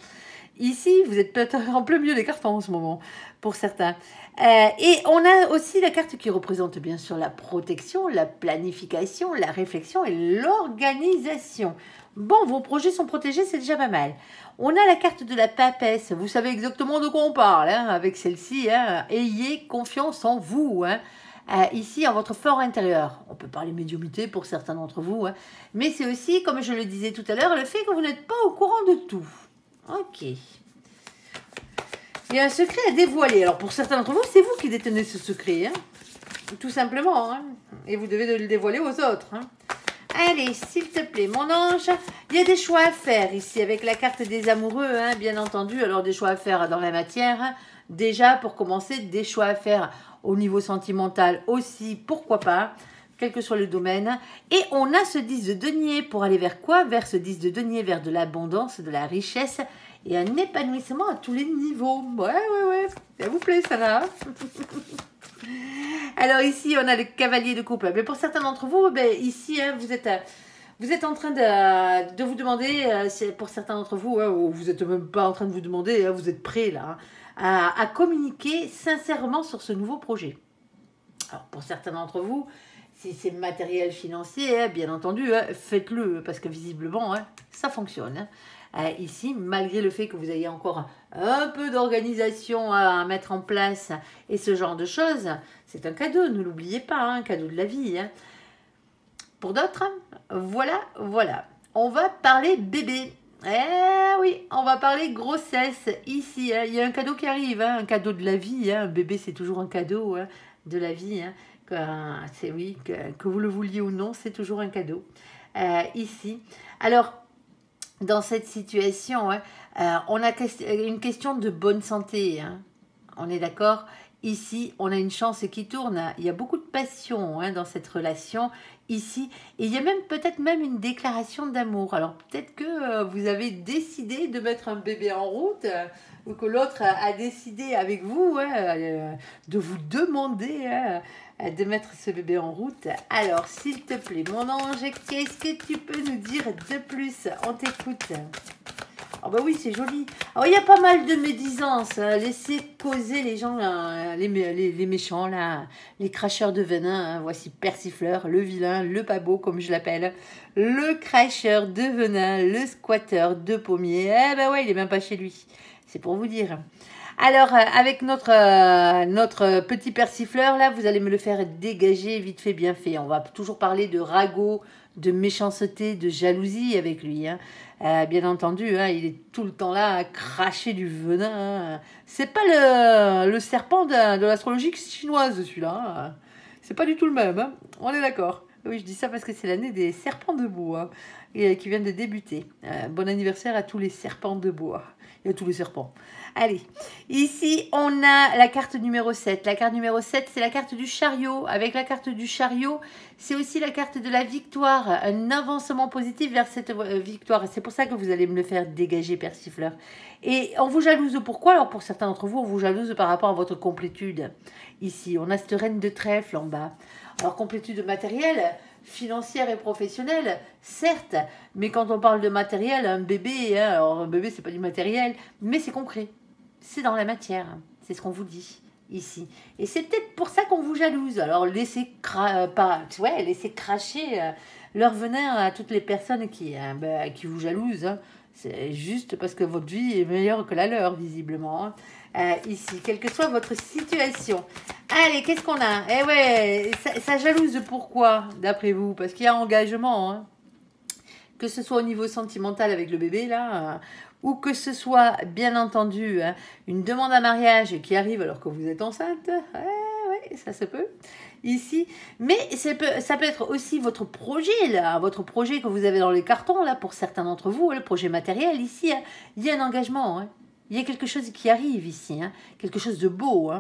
Ici, vous êtes peut-être en plein milieu des cartons en ce moment, pour certains. Et on a aussi la carte qui représente bien sûr la protection, la planification, la réflexion et l'organisation. Bon, vos projets sont protégés, c'est déjà pas mal. On a la carte de la papesse. Vous savez exactement de quoi on parle, hein, avec celle-ci. Hein. Ayez confiance en vous, hein. Ici, en votre fort intérieur. On peut parler médiumnité pour certains d'entre vous. Hein. Mais c'est aussi, comme je le disais tout à l'heure, le fait que vous n'êtes pas au courant de tout. Ok. Il y a un secret à dévoiler. Alors, pour certains d'entre vous, c'est vous qui détenez ce secret. Hein. Tout simplement. Hein. Et vous devez le dévoiler aux autres. Hein. Allez, s'il te plaît, mon ange, il y a des choix à faire ici avec la carte des amoureux, hein, bien entendu. Alors, des choix à faire dans la matière. Hein. Déjà, pour commencer, des choix à faire au niveau sentimental aussi, pourquoi pas, quel que soit le domaine. Et on a ce 10 de denier pour aller vers quoi? Vers ce 10 de denier, vers de l'abondance, de la richesse et un épanouissement à tous les niveaux. Ouais. Ça vous plaît, ça là? Alors ici, on a le cavalier de coupe. Mais pour certains d'entre vous, ben, ici, hein, vous êtes Vous êtes en train de vous demander, pour certains d'entre vous, ou vous n'êtes même pas en train de vous demander, vous êtes prêts là, à communiquer sincèrement sur ce nouveau projet. Alors pour certains d'entre vous, si c'est matériel financier, bien entendu, faites-le, parce que visiblement, ça fonctionne. Ici, malgré le fait que vous ayez encore un peu d'organisation à mettre en place et ce genre de choses, c'est un cadeau, ne l'oubliez pas, un cadeau de la vie. Pour d'autres, voilà. On va parler bébé. Eh oui, on va parler grossesse ici. Il y a un cadeau qui arrive, un cadeau de la vie. Un bébé, c'est toujours un cadeau de la vie. C'est oui, que vous le vouliez ou non, c'est toujours un cadeau. Ici. Alors, dans cette situation, on a une question de bonne santé. On est d'accord? Ici, on a une chance qui tourne. Il y a beaucoup de passion dans cette relation ici. Et il y a même peut-être même une déclaration d'amour. Alors peut-être que vous avez décidé de mettre un bébé en route ou que l'autre a décidé avec vous de vous demander de mettre ce bébé en route. Alors s'il te plaît, mon ange, qu'est-ce que tu peux nous dire de plus? On t'écoute. Ah bah oui, c'est joli. Alors, il y a pas mal de médisance. Laissez causer les gens, les méchants, là, les cracheurs de venin. Voici Persifleur, le vilain, le pas beau, comme je l'appelle. Le cracheur de venin, le squatteur de pommier. Eh ben ouais, il est même pas chez lui. C'est pour vous dire. Alors, avec notre petit Persifleur, là, vous allez me le faire dégager vite fait, bien fait. On va toujours parler de ragot, de méchanceté, de jalousie avec lui. Bien entendu, il est tout le temps là à cracher du venin. C'est pas le serpent de l'astrologie chinoise, celui-là. C'est pas du tout le même. On est d'accord. Oui, je dis ça parce que c'est l'année des serpents de bois qui viennent de débuter. Bon anniversaire à tous les serpents de bois et à tous les serpents. Allez, ici, on a la carte numéro 7. La carte numéro 7, c'est la carte du chariot. Avec la carte du chariot, c'est aussi la carte de la victoire. Un avancement positif vers cette victoire. C'est pour ça que vous allez me le faire dégager, Persifleur. Et on vous jalouse pourquoi? Alors, pour certains d'entre vous, on vous jalouse par rapport à votre complétude. Ici, on a cette reine de trèfle en bas. Alors, complétude matérielle, financière et professionnelle, certes, mais quand on parle de matériel, un bébé, alors un bébé, c'est pas du matériel, mais c'est concret. C'est dans la matière, c'est ce qu'on vous dit ici. Et c'est peut-être pour ça qu'on vous jalouse. Alors laissez cracher leur venin à toutes les personnes qui vous jalousent. C'est juste parce que votre vie est meilleure que la leur, visiblement. Ici, quelle que soit votre situation. Allez, qu'est-ce qu'on a? Eh ouais, ça jalouse pourquoi, d'après vous? Parce qu'il y a engagement, que ce soit au niveau sentimental avec le bébé, là, ou que ce soit, bien entendu, une demande à mariage qui arrive alors que vous êtes enceinte. Ouais, ça se peut, ici. Mais ça peut être aussi votre projet, là, votre projet que vous avez dans les cartons, là, pour certains d'entre vous, le projet matériel, ici, il y a un engagement, il y a quelque chose qui arrive ici, quelque chose de beau.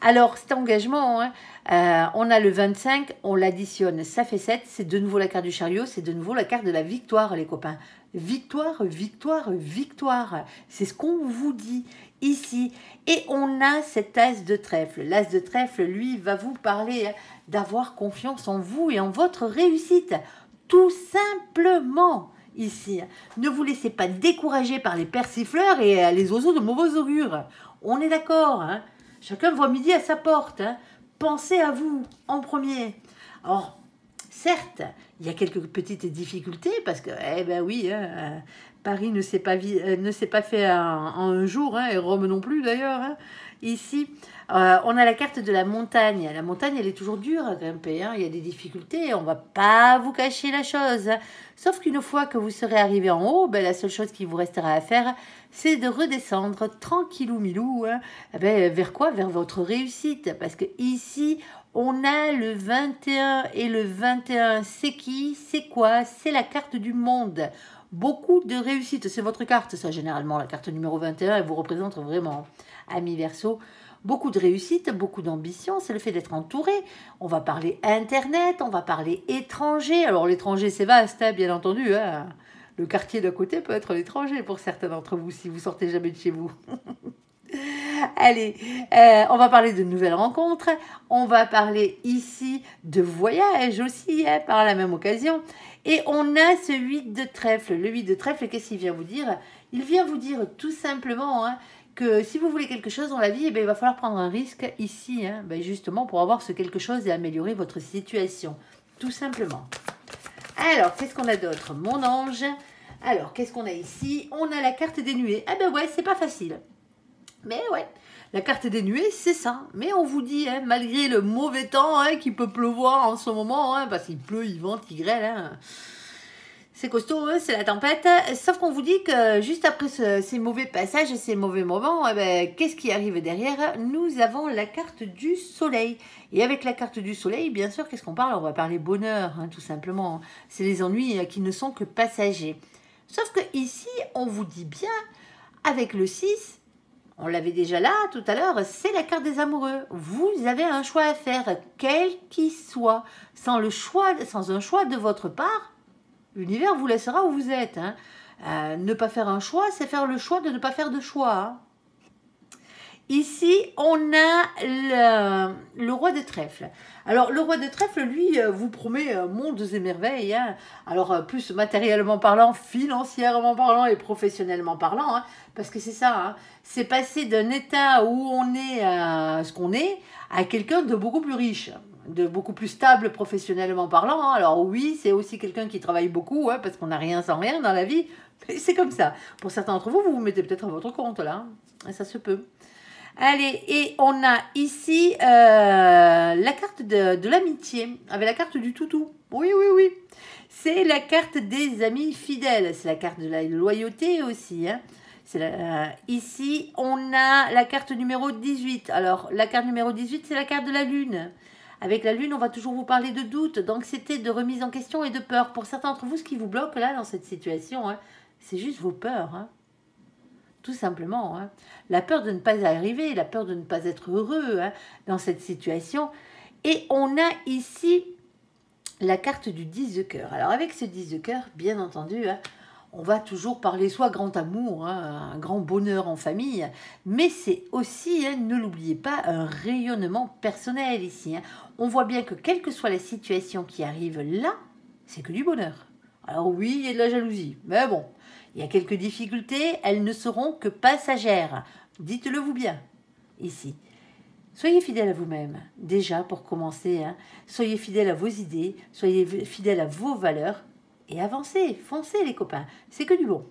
Alors, cet engagement, on a le 25, on l'additionne, ça fait 7, c'est de nouveau la carte du chariot, c'est de nouveau la carte de la victoire, les copains. Victoire, victoire, victoire. C'est ce qu'on vous dit ici. Et on a cet as de trèfle. L'as de trèfle, lui, va vous parler d'avoir confiance en vous et en votre réussite. Tout simplement. Ici, ne vous laissez pas décourager par les persifleurs et les oiseaux de mauvaise augure. On est d'accord, chacun voit midi à sa porte. Pensez à vous en premier. Alors, certes, il y a quelques petites difficultés parce que, Paris ne s'est pas fait en un jour, et Rome non plus d'ailleurs. Ici, on a la carte de la montagne. La montagne, elle est toujours dure à grimper. Il y a des difficultés, on ne va pas vous cacher la chose. Sauf qu'une fois que vous serez arrivé en haut, la seule chose qui vous restera à faire, c'est de redescendre tranquillou milou. Vers quoi? Vers votre réussite. Parce que ici, on a le 21 et le 21, c'est qui? C'est quoi? C'est la carte du monde. Beaucoup de réussite, c'est votre carte, ça, généralement, la carte numéro 21, elle vous représente vraiment, ami Verseau. Beaucoup de réussite, beaucoup d'ambition, c'est le fait d'être entouré. On va parler Internet, on va parler étranger. Alors, l'étranger, c'est vaste, bien entendu. Le quartier d'à côté peut être l'étranger pour certains d'entre vous, si vous sortez jamais de chez vous. Allez, on va parler de nouvelles rencontres. On va parler ici de voyage aussi, hein, par la même occasion. Et on a ce 8 de trèfle. Le 8 de trèfle, qu'est-ce qu'il vient vous dire? Il vient vous dire tout simplement hein, que si vous voulez quelque chose dans la vie, eh bien, il va falloir prendre un risque ici, hein, ben justement pour avoir ce quelque chose et améliorer votre situation. Tout simplement. Alors, qu'est-ce qu'on a d'autre? Mon ange. Alors, qu'est-ce qu'on a ici? On a la carte des nuées. Ah ben ouais, c'est pas facile. Mais ouais, la carte des nuées, c'est ça. Mais on vous dit, hein, malgré le mauvais temps hein, qu'il peut pleuvoir en ce moment, hein, parce qu'il pleut, il vente, il grêle, hein, c'est costaud, hein, c'est la tempête. Sauf qu'on vous dit que juste après ces mauvais passages et ces mauvais moments, eh ben, qu'est-ce qui arrive derrière? Nous avons la carte du soleil. Et avec la carte du soleil, bien sûr, qu'est-ce qu'on parle? On va parler bonheur, hein, tout simplement. C'est les ennuis qui ne sont que passagers. Sauf que ici, on vous dit bien, avec le 6, on l'avait déjà là tout à l'heure, c'est la carte des amoureux. Vous avez un choix à faire, quel qu'il soit. Sans un choix de votre part, l'univers vous laissera où vous êtes. Hein. Ne pas faire un choix, c'est faire le choix de ne pas faire de choix. Hein. Ici, on a le roi de trèfle. Alors, le roi de trèfle, lui, vous promet mondes et merveilles. Hein. Alors, plus matériellement parlant, financièrement parlant et professionnellement parlant. Hein, parce que c'est ça, hein, c'est passer d'un état où on est ce qu'on est à quelqu'un de beaucoup plus riche, de beaucoup plus stable professionnellement parlant. Hein. Alors oui, c'est aussi quelqu'un qui travaille beaucoup, hein, parce qu'on n'a rien sans rien dans la vie. Mais c'est comme ça. Pour certains d'entre vous, vous vous mettez peut-être à votre compte, là. Hein. Ça se peut. Allez, et on a ici la carte de l'amitié, avec la carte du toutou. Oui, oui, oui. C'est la carte des amis fidèles. C'est la carte de la loyauté aussi. Hein. Ici, on a la carte numéro 18. Alors, la carte numéro 18, c'est la carte de la lune. Avec la lune, on va toujours vous parler de doute, d'anxiété, de remise en question et de peur. Pour certains d'entre vous, ce qui vous bloque là, dans cette situation, hein, c'est juste vos peurs. Hein. Tout simplement. Hein. La peur de ne pas arriver, la peur de ne pas être heureux hein, dans cette situation. Et on a ici la carte du 10 de cœur. Alors avec ce 10 de cœur, bien entendu, hein, on va toujours parler soit grand amour, hein, un grand bonheur en famille, mais c'est aussi, hein, ne l'oubliez pas, un rayonnement personnel ici. Hein. On voit bien que quelle que soit la situation qui arrive là, c'est que du bonheur. Alors oui, il y a de la jalousie, mais bon, il y a quelques difficultés, elles ne seront que passagères. Dites-le vous bien, ici. Soyez fidèle à vous-même, déjà pour commencer. Hein. Soyez fidèle à vos idées, soyez fidèle à vos valeurs et avancez, foncez les copains. C'est que du bon.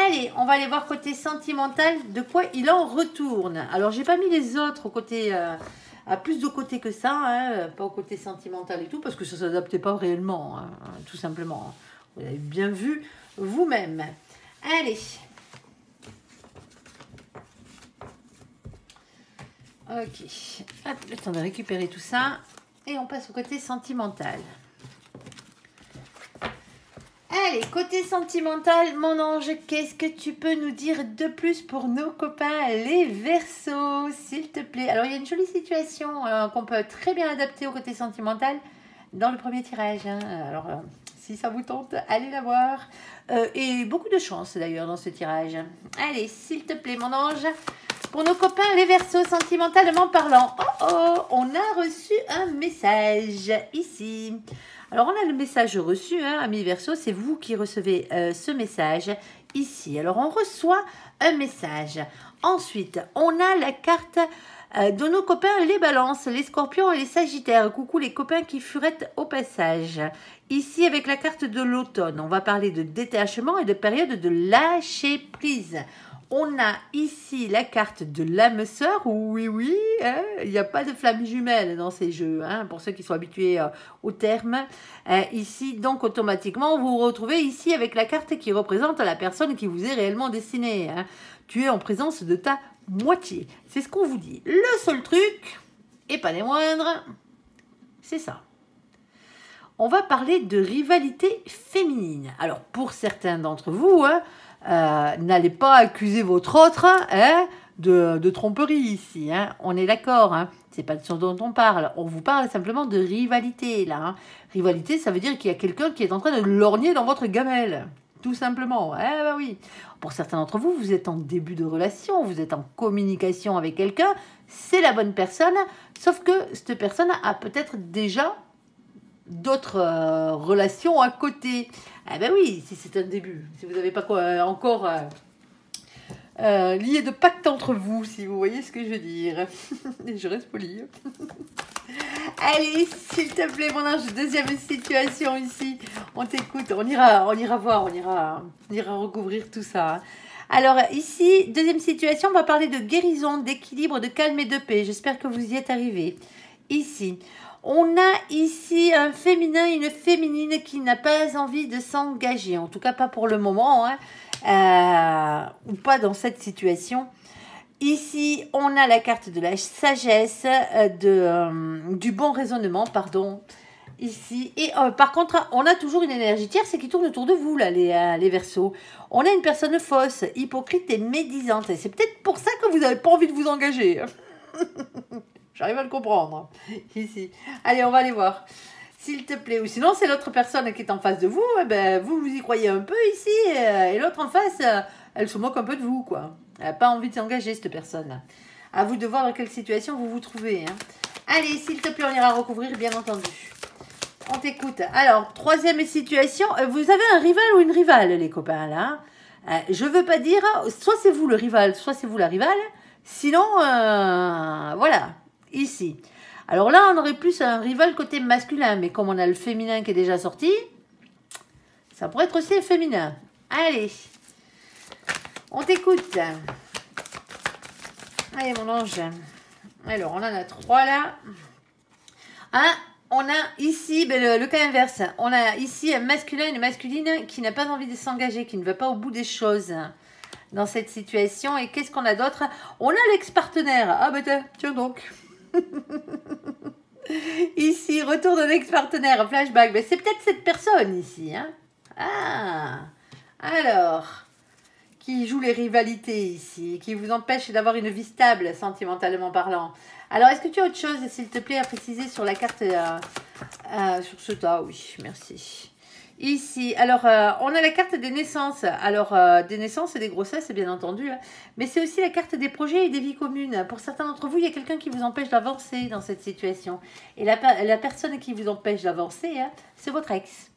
Allez, on va aller voir côté sentimental, de quoi il en retourne. Alors, j'ai pas mis les autres au côté, à plus de côté que ça, hein, pas au côté sentimental et tout, parce que ça ne s'adaptait pas réellement, hein, tout simplement. Vous avez bien vu vous-même. Allez. Ok. Hop, le temps de récupérer tout ça. Et on passe au côté sentimental. Allez, côté sentimental, mon ange, qu'est-ce que tu peux nous dire de plus pour nos copains, les Verseaux, s'il te plaît? Alors, il y a une jolie situation qu'on peut très bien adapter au côté sentimental dans le premier tirage. Hein. Alors, si ça vous tente, allez la voir. Et beaucoup de chance, d'ailleurs, dans ce tirage. Allez, s'il te plaît, mon ange, pour nos copains, les Verseaux, sentimentalement parlant. Oh, oh, on a reçu un message ici. Alors, on a le message reçu, hein, amis Verseaux, c'est vous qui recevez ce message ici. Alors, on reçoit un message. Ensuite, on a la carte de nos copains, les balances, les scorpions et les sagittaires. Coucou les copains qui furettent au passage. Ici, avec la carte de l'automne, on va parler de détachement et de période de lâcher prise. On a ici la carte de l'âme sœur. Oui, oui, hein, il n'y a pas de flamme jumelle dans ces jeux, hein, pour ceux qui sont habitués au terme. Ici, donc, automatiquement, vous vous retrouvez ici avec la carte qui représente la personne qui vous est réellement destinée. Hein. Tu es en présence de ta moitié. C'est ce qu'on vous dit. Le seul truc, et pas des moindres, c'est ça. On va parler de rivalité féminine. Alors, pour certains d'entre vous, hein, n'allez pas accuser votre autre hein, de tromperie ici. Hein. On est d'accord, hein. C'est pas de ce dont on parle. On vous parle simplement de rivalité, là. Hein. Rivalité, ça veut dire qu'il y a quelqu'un qui est en train de lorgner dans votre gamelle. tout simplement. Eh ben oui. Pour certains d'entre vous, vous êtes en début de relation, vous êtes en communication avec quelqu'un, c'est la bonne personne, sauf que cette personne a peut-être déjà d'autres relations à côté. Eh ben oui, si c'est un début, si vous n'avez pas encore lié de pacte entre vous, si vous voyez ce que je veux dire. Et je reste polie. Allez, s'il te plaît, mon ange, deuxième situation ici. On t'écoute, on ira voir, on ira recouvrir tout ça. Alors ici, deuxième situation, on va parler de guérison, d'équilibre, de calme et de paix. J'espère que vous y êtes arrivés. Ici, on a ici un féminin, une féminine qui n'a pas envie de s'engager. En tout cas, pas pour le moment, hein, ou pas dans cette situation. Ici, on a la carte de la sagesse, du bon raisonnement, pardon. Ici, et par contre, on a toujours une énergie tierce qui tourne autour de vous, là, les Verseaux. On a une personne fausse, hypocrite et médisante. Et c'est peut-être pour ça que vous n'avez pas envie de vous engager. J'arrive à le comprendre. Ici. Allez, on va aller voir. S'il te plaît. Ou sinon, c'est l'autre personne qui est en face de vous. Eh ben, vous y croyez un peu ici. Et l'autre en face, elle se moque un peu de vous, quoi. Elle n'a pas envie de s'engager, cette personne. À vous de voir dans quelle situation vous vous trouvez. Hein. Allez, s'il te plaît, on ira recouvrir, bien entendu. On t'écoute. Alors, troisième situation. Vous avez un rival ou une rivale, les copains, là. Je ne veux pas dire, soit c'est vous le rival, soit c'est vous la rivale. Sinon, voilà, ici. Alors là, on aurait plus un rival côté masculin. Mais comme on a le féminin qui est déjà sorti, ça pourrait être aussi le féminin. Allez. On t'écoute. Allez, mon ange. Alors, on en a 3 là. On a ici le cas inverse. On a ici un masculin et une masculine qui n'a pas envie de s'engager, qui ne va pas au bout des choses dans cette situation. Et qu'est-ce qu'on a d'autre? On a l'ex-partenaire. Ah, ben tiens donc. Ici, retour de l'ex-partenaire, flashback. Ben, c'est peut-être cette personne ici. Hein. Ah, alors... qui joue les rivalités ici, qui vous empêche d'avoir une vie stable, sentimentalement parlant. Alors, est-ce que tu as autre chose, s'il te plaît, à préciser sur la carte, sur ce tas? Oui, merci. Ici, alors, on a la carte des naissances. Alors, des naissances et des grossesses, bien entendu. Hein, mais c'est aussi la carte des projets et des vies communes. Pour certains d'entre vous, il y a quelqu'un qui vous empêche d'avancer dans cette situation. Et la personne qui vous empêche d'avancer, hein, c'est votre ex.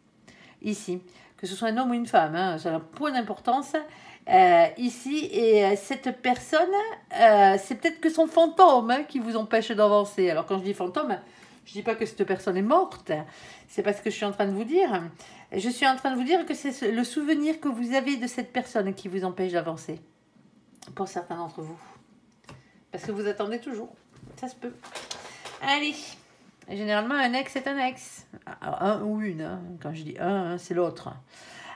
Ici. Que ce soit un homme ou une femme, hein, ça a un point d'importance. Ici, et cette personne, c'est peut-être que son fantôme qui vous empêche d'avancer. Alors quand je dis fantôme, je ne dis pas que cette personne est morte, c'est pas ce que je suis en train de vous dire. Je suis en train de vous dire que c'est le souvenir que vous avez de cette personne qui vous empêche d'avancer, pour certains d'entre vous. Parce que vous attendez toujours, ça se peut. Allez, généralement un ex est un ex, alors, un ou une, hein. Quand je dis un c'est l'autre.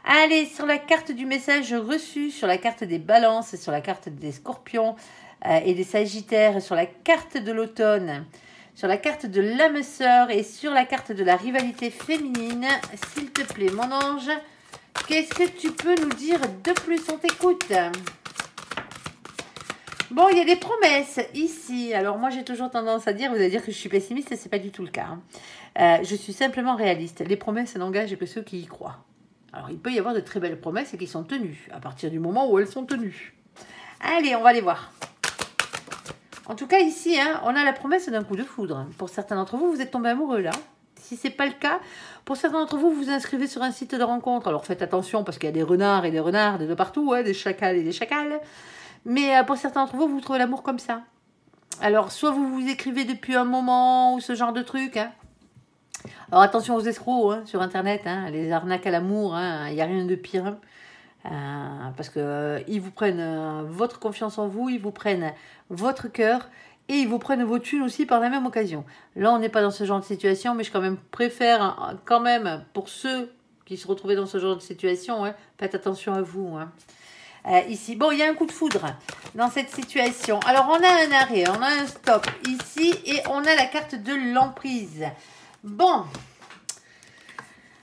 Allez, sur la carte du message reçu, sur la carte des balances, sur la carte des scorpions et des sagittaires, sur la carte de l'automne, sur la carte de l'âme sœur et sur la carte de la rivalité féminine, s'il te plaît, mon ange, qu'est-ce que tu peux nous dire de plus? On t'écoute. Bon, il y a des promesses ici. Alors, moi, j'ai toujours tendance à dire, vous allez dire que je suis pessimiste, ce n'est pas du tout le cas. Hein. Je suis simplement réaliste. Les promesses n'engagent que ceux qui y croient. Alors, il peut y avoir de très belles promesses et qui sont tenues, à partir du moment où elles sont tenues. Allez, on va les voir. En tout cas, ici, hein, on a la promesse d'un coup de foudre. Pour certains d'entre vous, vous êtes tombés amoureux, là. Si ce n'est pas le cas, pour certains d'entre vous, vous vous inscrivez sur un site de rencontre. Alors, faites attention, parce qu'il y a des renards et des renardes de partout, hein, des chacals et des chacals. Mais pour certains d'entre vous, vous trouvez l'amour comme ça. Alors, soit vous vous écrivez depuis un moment, ou ce genre de truc, hein. Alors attention aux escrocs hein, sur internet, hein, les arnaques à l'amour, hein, il n'y a rien de pire. Parce que ils vous prennent votre confiance en vous, ils vous prennent votre cœur et ils vous prennent vos thunes aussi par la même occasion. Là, on n'est pas dans ce genre de situation, mais je quand même préfère, quand même, pour ceux qui se retrouvaient dans ce genre de situation, hein, faites attention à vous. Hein. Ici, bon, il y a un coup de foudre dans cette situation. Alors, on a un arrêt, on a un stop ici et on a la carte de l'emprise. Bon,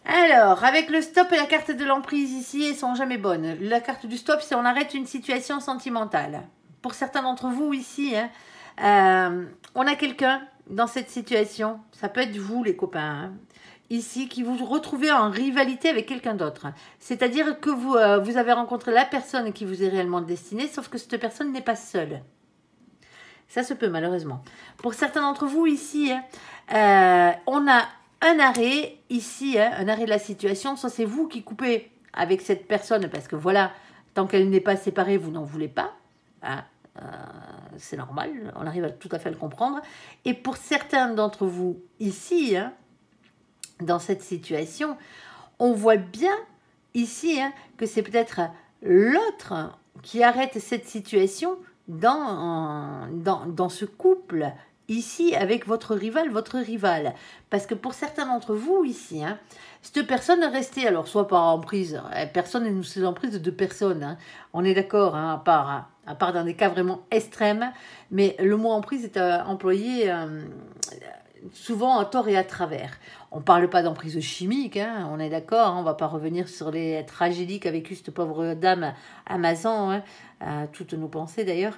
alors, avec le stop et la carte de l'emprise ici, elles sont jamais bonnes. La carte du stop, c'est on arrête une situation sentimentale. Pour certains d'entre vous ici, hein, on a quelqu'un dans cette situation. Ça peut être vous, les copains. Hein. ici qui vous retrouvez en rivalité avec quelqu'un d'autre. C'est-à-dire que vous avez rencontré la personne qui vous est réellement destinée, sauf que cette personne n'est pas seule. Ça se peut malheureusement. Pour certains d'entre vous ici, on a un arrêt ici, un arrêt de la situation. Soit c'est vous qui coupez avec cette personne parce que voilà, tant qu'elle n'est pas séparée, vous n'en voulez pas. Hein, c'est normal, on arrive à tout à fait le comprendre. Et pour certains d'entre vous ici, dans cette situation, on voit bien ici que c'est peut-être l'autre qui arrête cette situation dans ce couple ici avec votre rival. Parce que pour certains d'entre vous ici, cette personne est restée, alors soit par emprise, personne n'est sous emprise de personne, on est d'accord, à part dans des cas vraiment extrêmes, mais le mot emprise est employé souvent à tort et à travers. On ne parle pas d'emprise chimique, on est d'accord, on ne va pas revenir sur les tragédies qu'a vécu cette pauvre dame Amazon, toutes nos pensées d'ailleurs,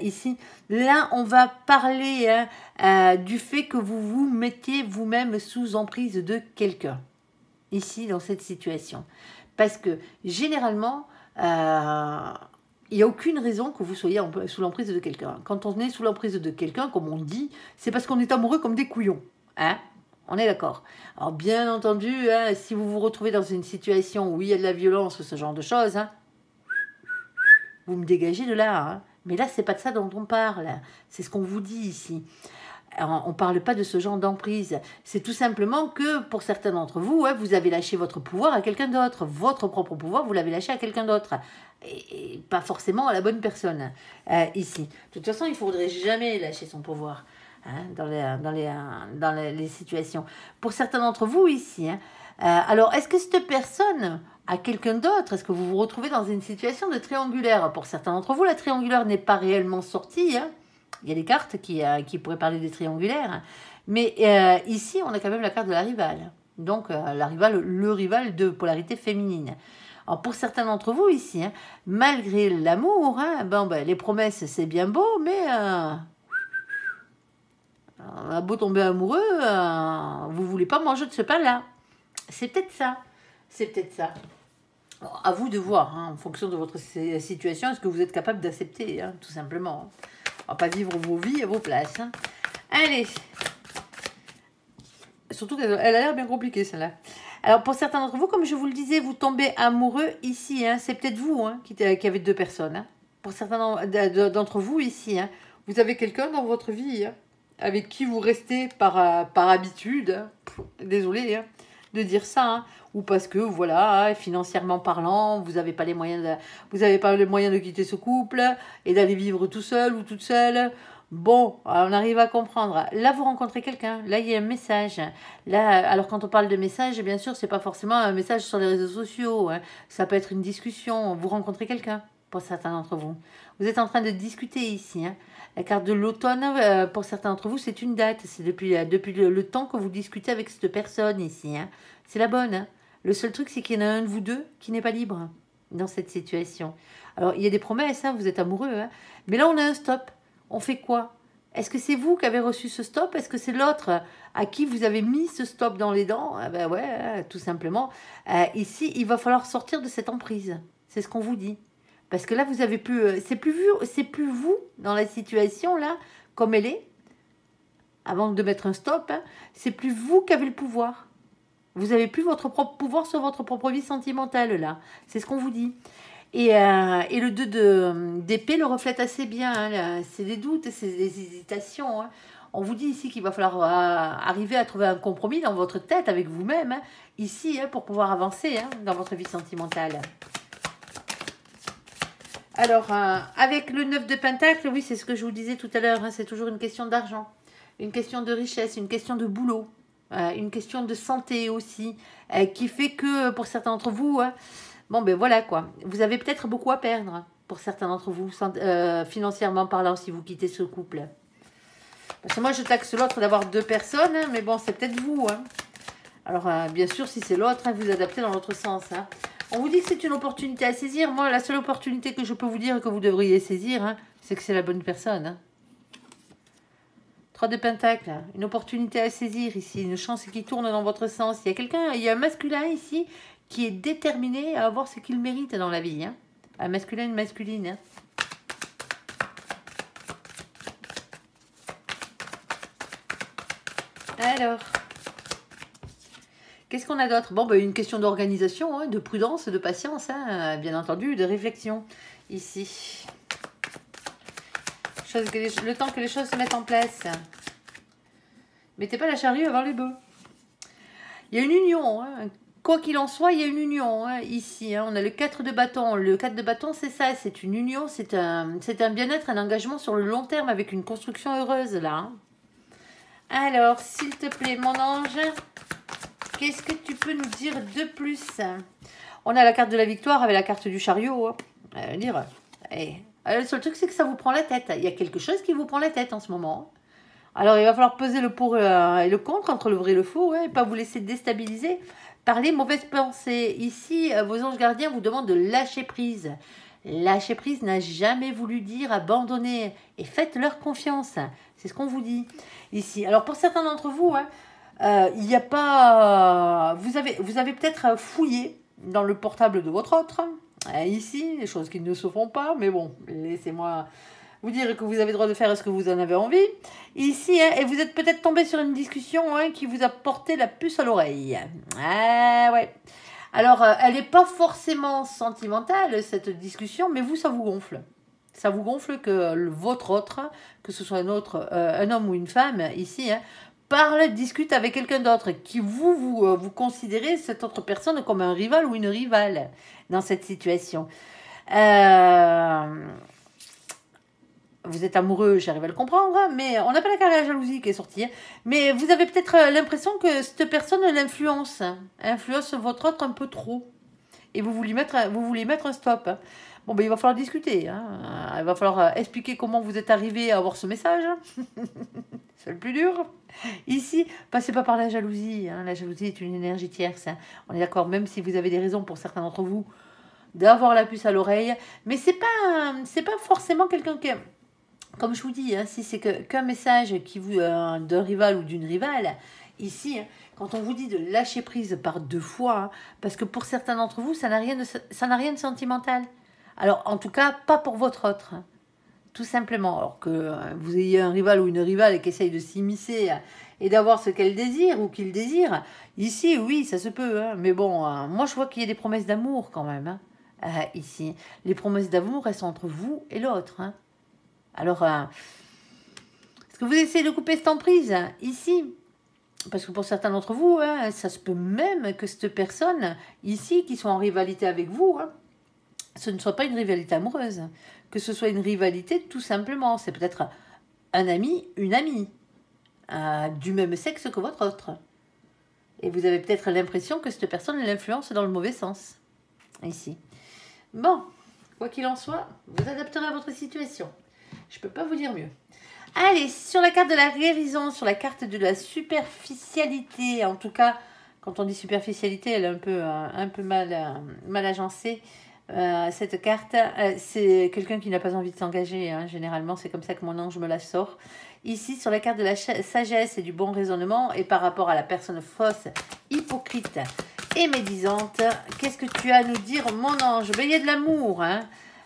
ici. Là, on va parler du fait que vous vous mettez vous-même sous emprise de quelqu'un, ici, dans cette situation. Parce que, généralement, il n'y a aucune raison que vous soyez sous l'emprise de quelqu'un. Quand on est sous l'emprise de quelqu'un, comme on dit, c'est parce qu'on est amoureux comme des couillons. On est d'accord. Alors, bien entendu, si vous vous retrouvez dans une situation où il y a de la violence, ce genre de choses, vous me dégagez de là. Mais là, c'est pas de ça dont on parle. C'est ce qu'on vous dit ici. Alors, on ne parle pas de ce genre d'emprise. C'est tout simplement que, pour certains d'entre vous, vous avez lâché votre pouvoir à quelqu'un d'autre. Votre propre pouvoir, vous l'avez lâché à quelqu'un d'autre. Et pas forcément à la bonne personne, ici. De toute façon, il ne faudrait jamais lâcher son pouvoir dans les situations. Pour certains d'entre vous, ici, alors, est-ce que cette personne a quelqu'un d'autre? Est-ce que vous vous retrouvez dans une situation de triangulaire? Pour certains d'entre vous, la triangulaire n'est pas réellement sortie, Il y a des cartes qui pourraient parler des triangulaires. Mais ici, on a quand même la carte de la rivale. Donc, le rival de polarité féminine. Alors, pour certains d'entre vous ici, malgré l'amour, les promesses, c'est bien beau, mais on a beau tomber amoureux, vous ne voulez pas manger de ce pain-là. C'est peut-être ça. C'est peut-être ça. Bon, à vous de voir, en fonction de votre situation, est-ce que vous êtes capable d'accepter, tout simplement. On va pas vivre vos vies à vos places. Allez. Surtout qu'elle a l'air bien compliquée, celle-là. Alors, pour certains d'entre vous, comme je vous le disais, vous tombez amoureux ici. C'est peut-être vous qui avez deux personnes. Pour certains d'entre vous ici, vous avez quelqu'un dans votre vie avec qui vous restez par habitude. Désolée de dire ça. Ou parce que, voilà, financièrement parlant, vous n'avez pas les moyens de quitter ce couple et d'aller vivre tout seul ou toute seule. Bon, on arrive à comprendre. Là, vous rencontrez quelqu'un. Là, il y a un message. Là, alors quand on parle de message, bien sûr, c'est pas forcément un message sur les réseaux sociaux. Ça peut être une discussion. Vous rencontrez quelqu'un, pour certains d'entre vous. Vous êtes en train de discuter ici. La carte de l'automne, pour certains d'entre vous, c'est une date. C'est depuis le temps que vous discutez avec cette personne ici. C'est la bonne. Le seul truc, c'est qu'il y en a un de vous deux qui n'est pas libre dans cette situation. Alors, il y a des promesses, vous êtes amoureux. Mais là, on a un stop. On fait quoi? Est-ce que c'est vous qui avez reçu ce stop? Est-ce que c'est l'autre à qui vous avez mis ce stop dans les dents? Ouais, tout simplement. Ici, il va falloir sortir de cette emprise. C'est ce qu'on vous dit. Parce que là, vous avez plus... c'est plus vous dans la situation, là, comme elle est. Avant de mettre un stop, c'est plus vous qui avez le pouvoir. Vous n'avez plus votre propre pouvoir sur votre propre vie sentimentale, là. C'est ce qu'on vous dit. Et le 2 d'épée le reflète assez bien. C'est des doutes, c'est des hésitations. On vous dit ici qu'il va falloir arriver à trouver un compromis dans votre tête avec vous-même, ici, pour pouvoir avancer dans votre vie sentimentale. Alors, avec le 9 de Pentacle, oui, c'est ce que je vous disais tout à l'heure, c'est toujours une question d'argent, une question de richesse, une question de boulot, une question de santé aussi, qui fait que pour certains d'entre vous... bon, ben voilà quoi. Vous avez peut-être beaucoup à perdre pour certains d'entre vous, financièrement parlant, si vous quittez ce couple. Parce que moi, je taxe l'autre d'avoir deux personnes, mais bon, c'est peut-être vous. Alors, bien sûr, si c'est l'autre, vous adaptez dans l'autre sens. On vous dit que c'est une opportunité à saisir. Moi, la seule opportunité que je peux vous dire que vous devriez saisir, c'est que c'est la bonne personne. 3 de Pentacles, une opportunité à saisir ici, une chance qui tourne dans votre sens. Il y a quelqu'un, il y a un masculin ici qui est déterminé à avoir ce qu'il mérite dans la vie. Hein. Un masculin, une masculine. Hein. Alors, qu'est-ce qu'on a d'autre? Bon, ben, une question d'organisation, hein, de prudence, de patience, hein, bien entendu, de réflexion, ici. Le temps que les choses se mettent en place. Mettez pas la charrue avant les bœufs. Il y a une union, hein. Quoi qu'il en soit, il y a une union, hein, ici. Hein. On a le 4 de bâton. Le 4 de bâton, c'est ça, c'est une union, c'est un bien-être, un engagement sur le long terme avec une construction heureuse, là. Hein. Alors, s'il te plaît, mon ange, qu'est-ce que tu peux nous dire de plus? On a la carte de la victoire avec la carte du chariot. Hein. Le seul truc, c'est que ça vous prend la tête. Il y a quelque chose qui vous prend la tête en ce moment. Alors, il va falloir peser le pour et le contre, entre le vrai et le faux, et pas vous laisser déstabiliser par les mauvaises pensées. Ici, vos anges gardiens vous demandent de lâcher prise. Lâcher prise n'a jamais voulu dire abandonner. Et faites-leur confiance. C'est ce qu'on vous dit ici. Alors, pour certains d'entre vous, hein, il n'y a pas... Vous avez peut-être fouillé dans le portable de votre autre. Ici, les choses qui ne se font pas. Mais bon, laissez-moi vous dire que vous avez le droit de faire ce que vous en avez envie. Ici, hein, et vous êtes peut-être tombé sur une discussion hein, qui vous a porté la puce à l'oreille. Ah ouais. Alors, elle n'est pas forcément sentimentale, cette discussion, mais vous, ça vous gonfle. Ça vous gonfle que votre autre, que ce soit un homme ou une femme, ici, hein, parle, discute avec quelqu'un d'autre, qui vous considérez cette autre personne comme un rival ou une rivale dans cette situation. Vous êtes amoureux, j'arrive à le comprendre, mais on n'a pas la carte de la jalousie qui est sortie. Hein. Mais vous avez peut-être l'impression que cette personne l'influence, influence votre autre un peu trop. Et vous voulez mettre un stop. Hein. Bon, ben il va falloir discuter. Hein. Il va falloir expliquer comment vous êtes arrivé à avoir ce message. C'est le plus dur. Ici, passez pas par la jalousie. Hein. La jalousie est une énergie tierce. Hein. On est d'accord, même si vous avez des raisons pour certains d'entre vous d'avoir la puce à l'oreille. Mais c'est pas forcément quelqu'un qui... Comme je vous dis, hein, si c'est qu'un message d'un rival ou d'une rivale, ici, hein, quand on vous dit de lâcher prise par 2 fois, hein, parce que pour certains d'entre vous, ça n'a rien de sentimental. Alors, en tout cas, pas pour votre autre. Hein, tout simplement. Alors que vous ayez un rival ou une rivale qui essaye de s'immiscer et d'avoir ce qu'elle désire ou qu'il désire, ici, oui, ça se peut. Hein, mais bon, moi, je vois qu'il y a des promesses d'amour quand même. Hein, ici, les promesses d'amour, elles sont entre vous et l'autre. Hein. Alors, est-ce que vous essayez de couper cette emprise ici? Parce que pour certains d'entre vous, hein, ça se peut même que cette personne ici, qui soit en rivalité avec vous, hein, ce ne soit pas une rivalité amoureuse, que ce soit une rivalité tout simplement. C'est peut-être un ami, une amie, du même sexe que votre autre. Et vous avez peut-être l'impression que cette personne l'influence dans le mauvais sens, ici. Bon, quoi qu'il en soit, vous adapterez à votre situation. Je ne peux pas vous dire mieux. Allez, sur la carte de la guérison, sur la carte de la superficialité, en tout cas, quand on dit superficialité, elle est un peu mal agencée. Cette carte, c'est quelqu'un qui n'a pas envie de s'engager. Hein. Généralement, c'est comme ça que mon ange me la sort. Ici, sur la carte de la sagesse et du bon raisonnement, et par rapport à la personne fausse, hypocrite et médisante, qu'est-ce que tu as à nous dire, mon ange? Ben, il y a de l'amour, hein.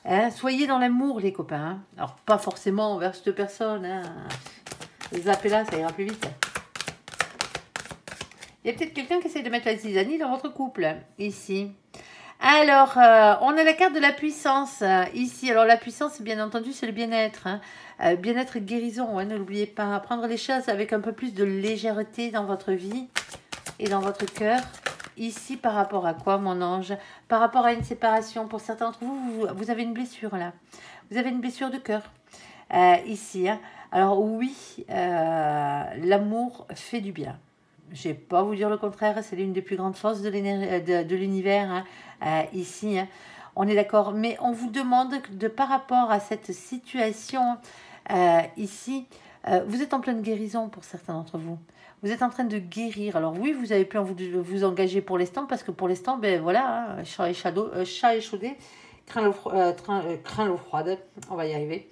Hein, soyez dans l'amour, les copains. Hein. Alors, pas forcément envers cette personne. Hein. Zappez là, ça ira plus vite. Il y a peut-être quelqu'un qui essaie de mettre la zizanie dans votre couple, ici. Alors, on a la carte de la puissance, ici. Alors, la puissance, bien entendu, c'est le bien-être. Hein. Bien-être et guérison, hein, ne l'oubliez pas. Prendre les choses avec un peu plus de légèreté dans votre vie et dans votre cœur. Ici, par rapport à quoi, mon ange? Par rapport à une séparation. Pour certains d'entre vous, vous avez une blessure, là. Vous avez une blessure de cœur. Ici. Hein. Alors, oui, l'amour fait du bien. Je ne vais pas vous dire le contraire. C'est l'une des plus grandes forces de l'univers. Hein. Ici, hein. On est d'accord. Mais on vous demande, par rapport à cette situation, ici, vous êtes en pleine guérison pour certains d'entre vous. Vous êtes en train de guérir. Alors oui, vous avez pu vous engager pour l'instant, parce que pour l'instant, ben voilà, hein, chat échaudé, craint l'eau froide. On va y arriver.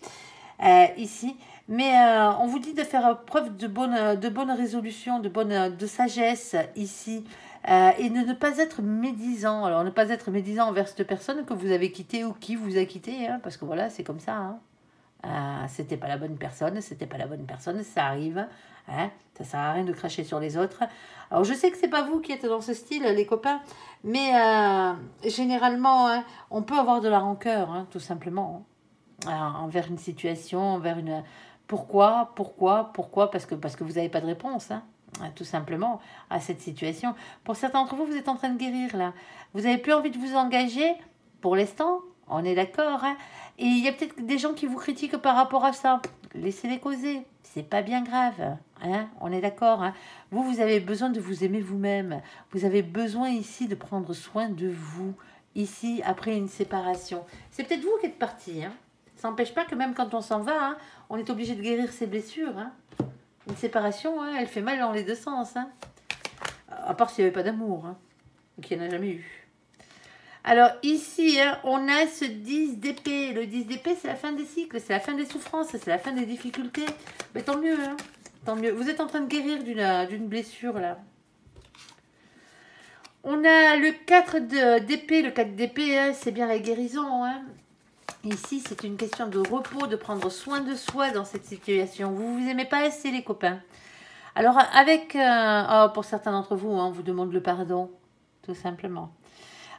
ici. Mais on vous dit de faire preuve de bonne résolution, de sagesse ici. Et de ne pas être médisant. Alors, ne pas être médisant envers cette personne que vous avez quittée ou qui vous a quitté. Hein, parce que voilà, c'est comme ça. Hein. C'était pas la bonne personne, c'était pas la bonne personne, ça arrive. Hein, ça sert à rien de cracher sur les autres. Alors, je sais que c'est pas vous qui êtes dans ce style, les copains. Mais généralement, hein, on peut avoir de la rancœur, hein, tout simplement. Envers une situation, envers une... Pourquoi parce que vous n'avez pas de réponse, hein, tout simplement, à cette situation. Pour certains d'entre vous, vous êtes en train de guérir, là. Vous n'avez plus envie de vous engager, pour l'instant, on est d'accord, hein. Et il y a peut-être des gens qui vous critiquent par rapport à ça. Laissez-les causer, c'est pas bien grave, hein, on est d'accord, hein. Vous avez besoin de vous aimer vous-même. Vous avez besoin ici de prendre soin de vous, ici, après une séparation. C'est peut-être vous qui êtes parti, hein. Ça n'empêche pas que même quand on s'en va, hein, on est obligé de guérir ses blessures. Hein. Une séparation, hein, elle fait mal dans les deux sens. Hein. À part s'il n'y avait pas d'amour, hein, qu'il n'y en a jamais eu. Alors ici, hein, on a ce 10 d'épée. Le 10 d'épée, c'est la fin des cycles, c'est la fin des souffrances, c'est la fin des difficultés. Mais tant mieux, hein, tant mieux. Vous êtes en train de guérir d'une blessure, là. On a le 4 d'épée. Le 4 d'épée, hein, c'est bien la guérison, hein. Ici, c'est une question de repos, de prendre soin de soi dans cette situation. Vous vous aimez pas assez, les copains. Alors, avec... pour certains d'entre vous, hein, on vous demande le pardon, tout simplement.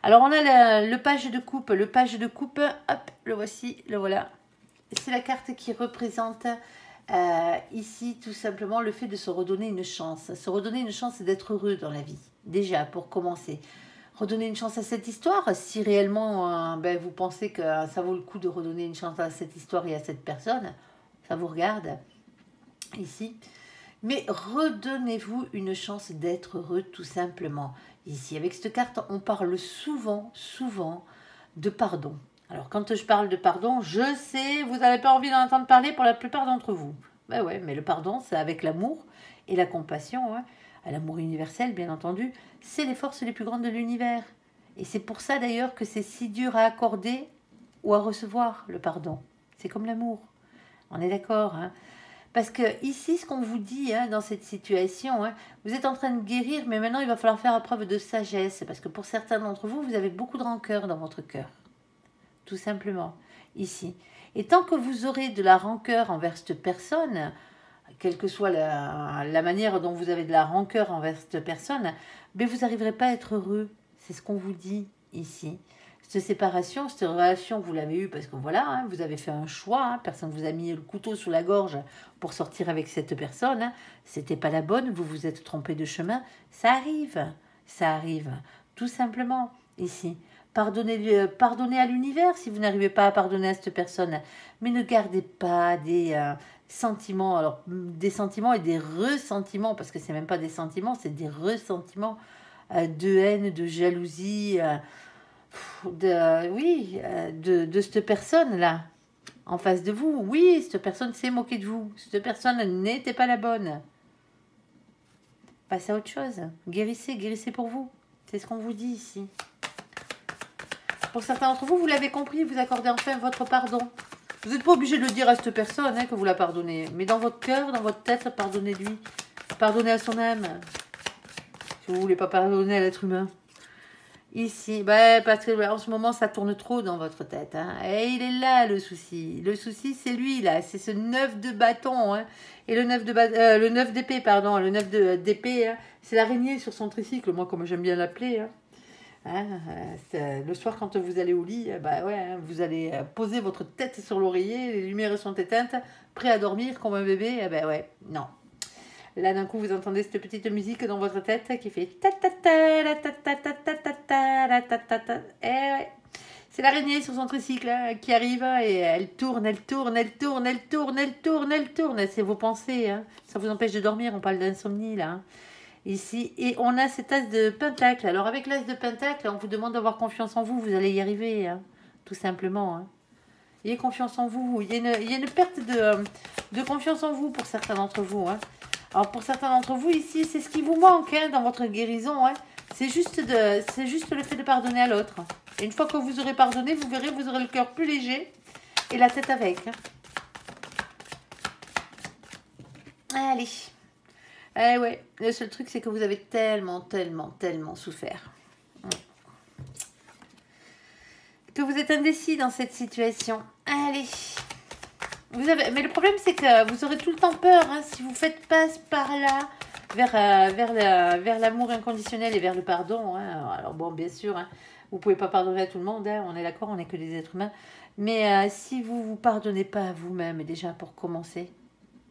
Alors, on a le page de coupe. Le page de coupe, hop, le voici, le voilà. C'est la carte qui représente ici, tout simplement, le fait de se redonner une chance. Se redonner une chance, c'est d'être heureux dans la vie. Déjà, pour commencer. Redonner une chance à cette histoire, si réellement vous pensez que ça vaut le coup de redonner une chance à cette histoire et à cette personne, ça vous regarde ici. Mais redonnez-vous une chance d'être heureux tout simplement. Ici, avec cette carte, on parle souvent de pardon. Alors, quand je parle de pardon, je sais, vous n'avez pas envie d'en entendre parler pour la plupart d'entre vous. Ben ouais, mais le pardon, c'est avec l'amour et la compassion, hein. À l'amour universel, bien entendu, c'est les forces les plus grandes de l'univers. Et c'est pour ça d'ailleurs que c'est si dur à accorder ou à recevoir le pardon. C'est comme l'amour. On est d'accord, hein? Parce que ici, ce qu'on vous dit, hein, dans cette situation, hein, vous êtes en train de guérir, mais maintenant il va falloir faire preuve de sagesse. Parce que pour certains d'entre vous, vous avez beaucoup de rancœur dans votre cœur. Tout simplement, ici. Et tant que vous aurez de la rancœur envers cette personne, quelle que soit la manière dont vous avez de la rancœur envers cette personne, mais vous n'arriverez pas à être heureux. C'est ce qu'on vous dit ici. Cette séparation, cette relation, vous l'avez eue parce que voilà, hein, vous avez fait un choix. Hein, personne ne vous a mis le couteau sous la gorge pour sortir avec cette personne. Hein, c'était pas la bonne, vous vous êtes trompé de chemin. Ça arrive, tout simplement ici. Pardonnez à l'univers si vous n'arrivez pas à pardonner à cette personne. Mais ne gardez pas des... sentiments, alors des sentiments et des ressentiments, parce que c'est même pas des sentiments, c'est des ressentiments de haine, de jalousie, de cette personne-là, en face de vous. Oui, cette personne s'est moquée de vous, cette personne n'était pas la bonne. Passez à autre chose, guérissez pour vous, c'est ce qu'on vous dit ici. Pour certains d'entre vous, vous l'avez compris, vous accordez enfin votre pardon. Vous n'êtes pas obligé de le dire à cette personne, hein, que vous la pardonnez. Mais dans votre cœur, dans votre tête, pardonnez-lui. Pardonnez à son âme. Si vous ne voulez pas pardonner à l'être humain. Ici, parce que en ce moment, ça tourne trop dans votre tête. Hein. Et il est là, le souci. Le souci, c'est lui, là. C'est ce 9 de bâton. Hein. Et le 9 d'épée, pardon. Le 9 d'épée, hein, c'est l'araignée sur son tricycle. Moi, comme j'aime bien l'appeler. Hein. Hein, le soir quand vous allez au lit, vous allez poser votre tête sur l'oreiller, les lumières sont éteintes, prêt à dormir comme un bébé, non. Là d'un coup vous entendez cette petite musique dans votre tête qui fait ta ta ta ta ta ta ta ta ta ta ta ta. C'est l'araignée sur son tricycle hein, qui arrive et elle tourne. C'est vos pensées, hein. Ça vous empêche de dormir, on parle d'insomnie là. Hein. Ici, et on a cet as de pentacle. Alors avec l'as de pentacle, on vous demande d'avoir confiance en vous, vous allez y arriver, hein, tout simplement. Hein. Ayez confiance en vous. Il y a une perte de confiance en vous pour certains d'entre vous. Hein. Alors pour certains d'entre vous ici, c'est ce qui vous manque hein, dans votre guérison. Hein. C'est juste le fait de pardonner à l'autre. Et une fois que vous aurez pardonné, vous verrez, vous aurez le cœur plus léger et la tête avec. Hein. Allez. Eh ouais, le seul truc, c'est que vous avez tellement souffert. Que vous êtes indécis dans cette situation. Allez. Mais le problème, c'est que vous aurez tout le temps peur, hein, si vous faites pas ce par-là vers l'amour inconditionnel et vers le pardon. Hein. Alors bon, bien sûr, hein, vous pouvez pas pardonner à tout le monde, hein, on est d'accord, on n'est que des êtres humains. Mais si vous vous pardonnez pas à vous-même, déjà pour commencer,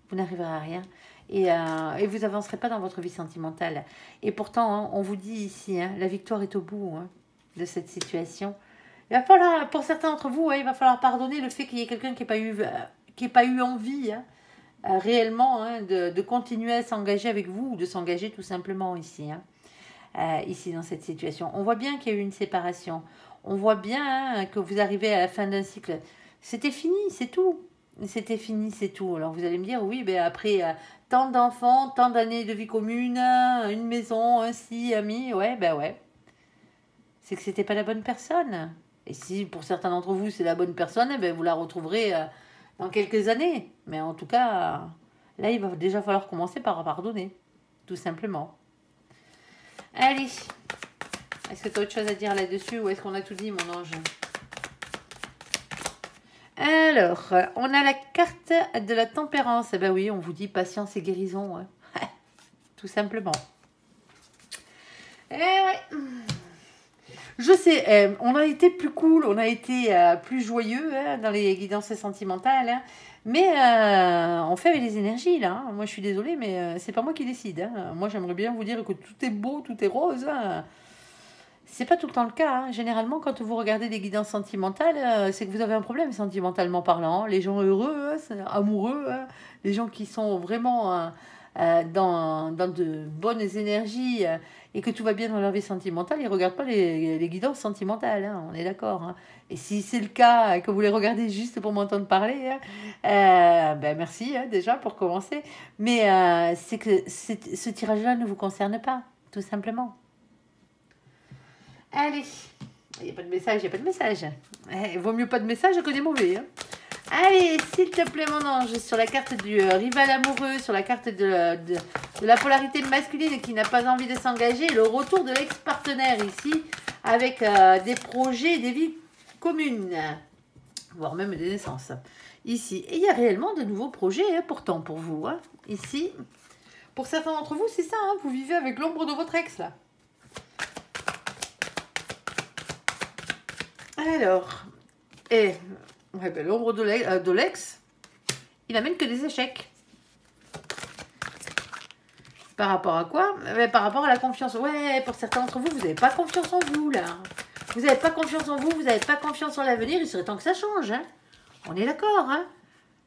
vous n'arriverez à rien. Et vous avancerez pas dans votre vie sentimentale. Et pourtant, hein, on vous dit ici, hein, la victoire est au bout, hein, de cette situation. Il va falloir, pour certains d'entre vous, hein, il va falloir pardonner le fait qu'il y ait quelqu'un qui n'ait pas eu envie, hein, réellement, hein, de continuer à s'engager avec vous, ou de s'engager tout simplement ici, hein, ici dans cette situation. On voit bien qu'il y a eu une séparation. On voit bien, hein, que vous arrivez à la fin d'un cycle. C'était fini, c'est tout. C'était fini, c'est tout. Alors vous allez me dire, oui, ben après tant d'enfants, tant d'années de vie commune, une maison, un si, amis, ouais, ben ouais. C'est que c'était pas la bonne personne. Et si pour certains d'entre vous c'est la bonne personne, eh ben, vous la retrouverez dans quelques années. Mais en tout cas, là il va déjà falloir commencer par pardonner, tout simplement. Allez, est-ce que tu as autre chose à dire là-dessus ou est-ce qu'on a tout dit, mon ange? Alors, on a la carte de la tempérance. Eh ben oui, on vous dit patience et guérison. Hein. Tout simplement. Eh ouais. Je sais, on a été plus cool, on a été plus joyeux, hein, dans les guidances sentimentales. Hein. Mais on fait avec les énergies, là. Hein. Moi, je suis désolée, mais c'est pas moi qui décide. Hein. Moi, j'aimerais bien vous dire que tout est beau, tout est rose. Hein. C'est pas tout le temps le cas. Hein. Généralement, quand vous regardez des guidances sentimentales, c'est que vous avez un problème sentimentalement parlant. Les gens heureux, hein, amoureux, hein, les gens qui sont vraiment dans de bonnes énergies et que tout va bien dans leur vie sentimentale, ils ne regardent pas les guidances sentimentales. Hein, on est d'accord. Hein. Et si c'est le cas, que vous les regardez juste pour m'entendre parler, hein, ben merci hein, déjà pour commencer. Mais c'est que ce tirage-là ne vous concerne pas, tout simplement. Allez, il n'y a pas de message, il n'y a pas de message. Il vaut mieux pas de message que des mauvais. Hein. Allez, s'il te plaît, mon ange, sur la carte du rival amoureux, sur la carte de la polarité masculine qui n'a pas envie de s'engager, le retour de l'ex-partenaire ici, avec des projets, des vies communes, voire même des naissances. Ici, et il y a réellement de nouveaux projets, hein, pourtant, pour vous. Hein. Ici, pour certains d'entre vous, c'est ça, hein, vous vivez avec l'ombre de votre ex, là. Alors, et ouais, ben, l'ombre de l'ex, il n'amène que des échecs. Par rapport à quoi? Par rapport à la confiance. Ouais, pour certains d'entre vous, vous n'avez pas confiance en vous, là. Vous n'avez pas confiance en vous, vous n'avez pas confiance en l'avenir, il serait temps que ça change. Hein. On est d'accord, hein.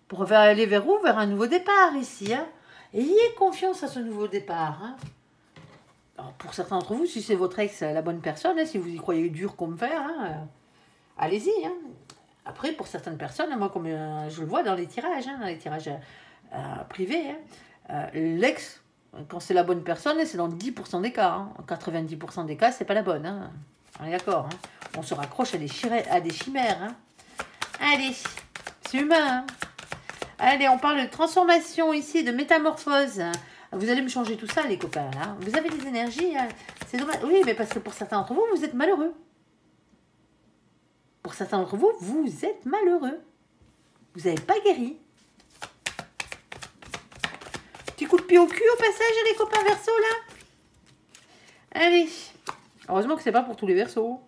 Pour aller vers où? Vers un nouveau départ, ici. Hein. Ayez confiance à ce nouveau départ. Hein. Alors, pour certains d'entre vous, si c'est votre ex la bonne personne, hein, si vous y croyez dur comme fer, hein, allez-y. Hein. Après, pour certaines personnes, moi, comme je le vois dans les tirages privés, hein, l'ex, quand c'est la bonne personne, c'est dans 10% des cas. Hein. 90% des cas, c'est pas la bonne. Hein. On est d'accord. Hein. On se raccroche à des chimères. Hein. Allez, c'est humain. Hein. Allez, on parle de transformation ici, de métamorphose. Vous allez me changer tout ça, les copains. Là. Vous avez des énergies. Hein. C'est dommage. Oui, mais parce que pour certains d'entre vous, vous êtes malheureux. Pour certains d'entre vous, vous êtes malheureux. Vous n'avez pas guéri. Petit coup de pied au cul au passage, les copains Verseaux, là. Allez. Heureusement que c'est pas pour tous les Verseaux.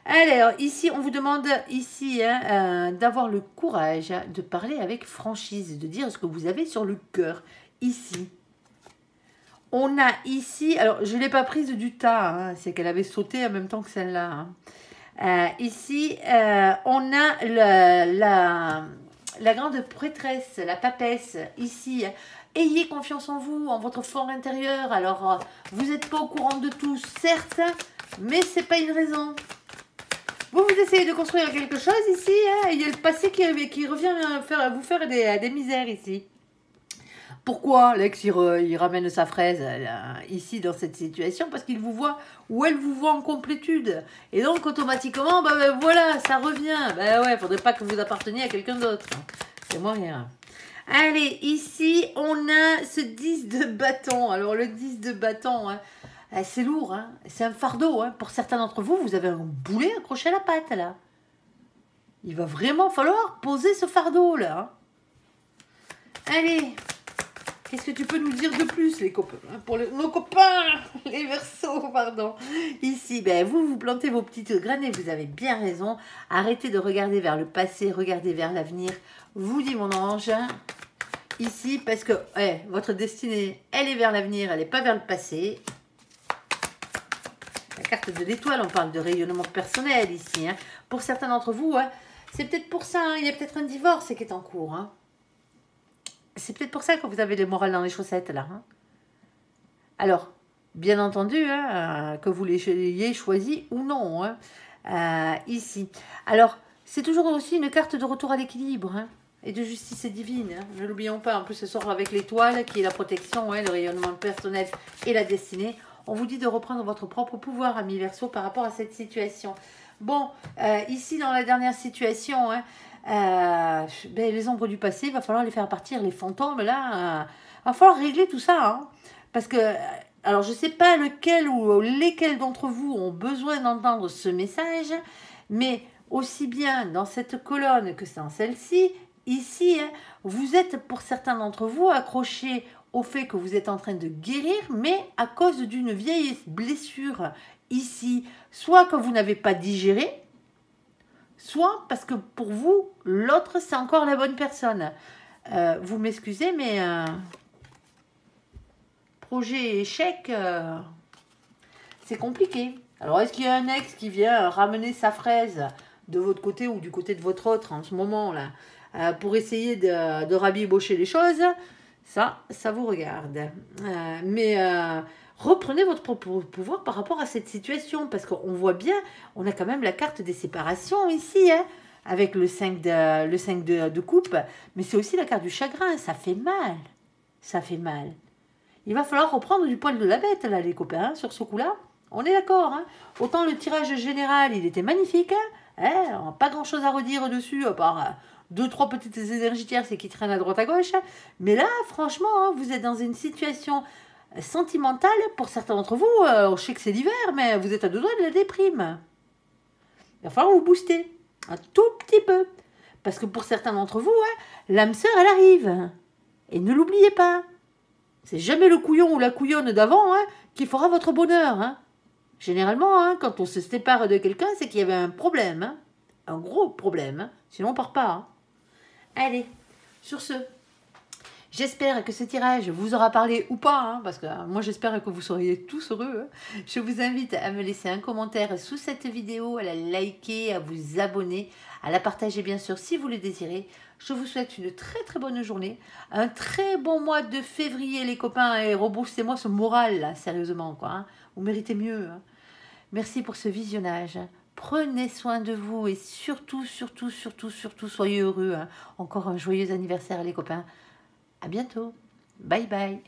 Alors, ici, on vous demande ici hein, d'avoir le courage de parler avec franchise, de dire ce que vous avez sur le cœur. Ici. On a ici... Alors, je ne l'ai pas prise du tas. Hein, c'est qu'elle avait sauté en même temps que celle-là. Hein. Ici, on a la grande prêtresse, la papesse, ici. Ayez confiance en vous, en votre fort intérieur. Alors, vous n'êtes pas au courant de tout, certes, mais ce n'est pas une raison. Vous essayez de construire quelque chose ici, hein, et il y a le passé qui revient vous faire des misères ici. Pourquoi l'ex il ramène sa fraise ici dans cette situation? Parce qu'il vous voit ou elle vous voit en complétude. Et donc automatiquement, voilà, ça revient. Ouais, faudrait pas que vous apparteniez à quelqu'un d'autre. C'est moyen. Allez, ici, on a ce 10 de bâton. Alors, le 10 de bâton, hein, c'est lourd, hein, c'est un fardeau. Hein. Pour certains d'entre vous, vous avez un boulet accroché à la patte, là. Il va vraiment falloir poser ce fardeau-là. Hein. Allez, qu'est-ce que tu peux nous dire de plus, les copains, hein, pour nos copains, les Verseaux, pardon. Ici, ben, vous plantez vos petites graines et vous avez bien raison. Arrêtez de regarder vers le passé, regardez vers l'avenir. Vous dit mon ange, ici, parce que votre destinée, elle est vers l'avenir, elle n'est pas vers le passé. La carte de l'étoile, on parle de rayonnement personnel ici. Hein. Pour certains d'entre vous, hein, c'est peut-être pour ça, hein, il y a peut-être un divorce qui est en cours. Hein. C'est peut-être pour ça que vous avez le moral dans les chaussettes, là. Hein. Alors, bien entendu, hein, que vous l'ayez choisi ou non, hein, ici. Alors, c'est toujours aussi une carte de retour à l'équilibre, hein, et de justice divine. Hein, ne l'oublions pas, en plus, ce sort avec l'étoile, qui est la protection, hein, le rayonnement personnel et la destinée. On vous dit de reprendre votre propre pouvoir, amis Verseaux, par rapport à cette situation. Bon, ici, dans la dernière situation, hein, ben, les ombres du passé, il va falloir les faire partir, les fantômes, là, il va falloir régler tout ça, hein, parce que, alors je ne sais pas lequel ou lesquels d'entre vous ont besoin d'entendre ce message, mais aussi bien dans cette colonne que dans celle-ci, ici, hein, vous êtes pour certains d'entre vous accrochés au fait que vous êtes en train de guérir, mais à cause d'une vieille blessure ici, soit que vous n'avez pas digéré, soit parce que pour vous, l'autre, c'est encore la bonne personne. Vous m'excusez, mais projet échec, c'est compliqué. Alors, est-ce qu'il y a un ex qui vient ramener sa fraise de votre côté ou du côté de votre autre en ce moment-là pour essayer de rabibocher les choses? Ça vous regarde. Reprenez votre propre pouvoir par rapport à cette situation, parce qu'on voit bien, on a quand même la carte des séparations ici, hein, avec le 5 de coupe, mais c'est aussi la carte du chagrin, ça fait mal, ça fait mal. Il va falloir reprendre du poil de la bête, là, les copains, hein, sur ce coup-là, on est d'accord, hein. Autant le tirage général, il était magnifique, hein, pas grand-chose à redire dessus, à part 2-3 petites énergies tierces qui traînent à droite à gauche, mais là, franchement, hein, vous êtes dans une situation sentimentale, pour certains d'entre vous, je sais que c'est l'hiver, mais vous êtes à 2 doigts de la déprime. Il va falloir vous booster, un tout petit peu. Parce que pour certains d'entre vous, hein, l'âme sœur, elle arrive. Et ne l'oubliez pas. C'est jamais le couillon ou la couillonne d'avant, hein, qui fera votre bonheur. Hein. Généralement, hein, quand on se sépare de quelqu'un, c'est qu'il y avait un problème. Hein. Un gros problème. Hein. Sinon, on ne part pas. Hein. Allez, sur ce... J'espère que ce tirage vous aura parlé ou pas, hein, parce que moi j'espère que vous seriez tous heureux. Hein. Je vous invite à me laisser un commentaire sous cette vidéo, à la liker, à vous abonner, à la partager bien sûr si vous le désirez. Je vous souhaite une très très bonne journée, un très bon mois de février les copains, et reboostez-moi ce moral là, sérieusement quoi. Hein. Vous méritez mieux. Hein. Merci pour ce visionnage. Prenez soin de vous et surtout, surtout, surtout, surtout soyez heureux. Hein. Encore un joyeux anniversaire les copains. À bientôt. Bye bye.